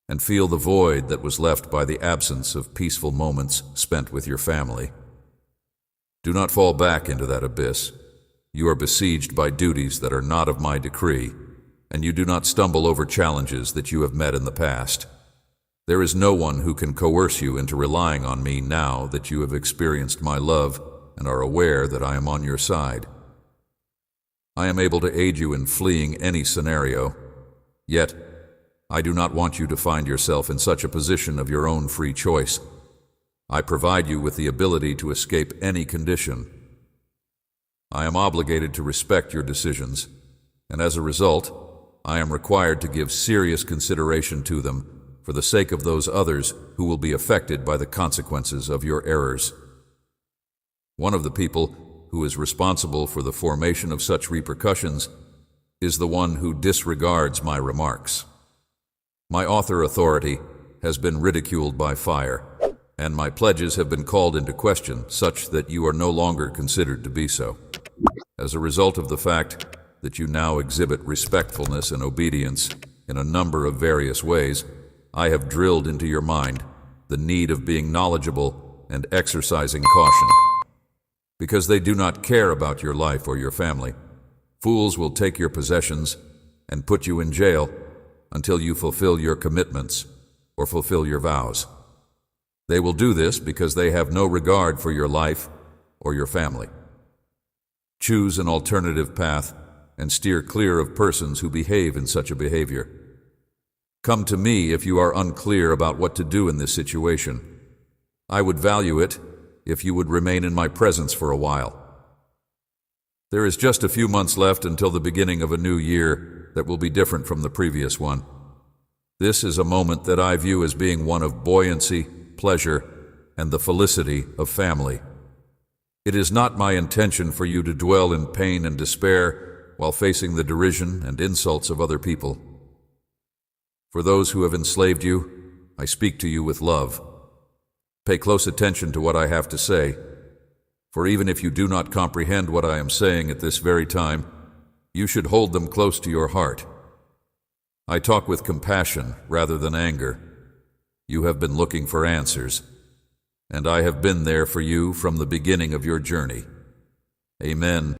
and feel the void that was left by the absence of peaceful moments spent with your family. Do not fall back into that abyss. You are besieged by duties that are not of my decree, and you do not stumble over challenges that you have met in the past. There is no one who can coerce you into relying on me now that you have experienced my love and are aware that I am on your side. I am able to aid you in fleeing any scenario, yet I do not want you to find yourself in such a position of your own free choice. I provide you with the ability to escape any condition. I am obligated to respect your decisions, and as a result, I am required to give serious consideration to them for the sake of those others who will be affected by the consequences of your errors. One of the people who is responsible for the formation of such repercussions is the one who disregards my remarks. My author authority has been ridiculed by fire, and my pledges have been called into question such that you are no longer considered to be so. As a result of the fact that you now exhibit respectfulness and obedience in a number of various ways, I have drilled into your mind the need of being knowledgeable and exercising caution. Because they do not care about your life or your family, fools will take your possessions and put you in jail until you fulfill your commitments or fulfill your vows. They will do this because they have no regard for your life or your family. Choose an alternative path and steer clear of persons who behave in such a behavior. Come to me if you are unclear about what to do in this situation. I would value it if you would remain in my presence for a while. There is just a few months left until the beginning of a new year that will be different from the previous one. This is a moment that I view as being one of buoyancy, pleasure, and the felicity of family. It is not my intention for you to dwell in pain and despair while facing the derision and insults of other people. For those who have enslaved you, I speak to you with love. Pay close attention to what I have to say, for even if you do not comprehend what I am saying at this very time, you should hold them close to your heart. I talk with compassion rather than anger. You have been looking for answers, and I have been there for you from the beginning of your journey. Amen.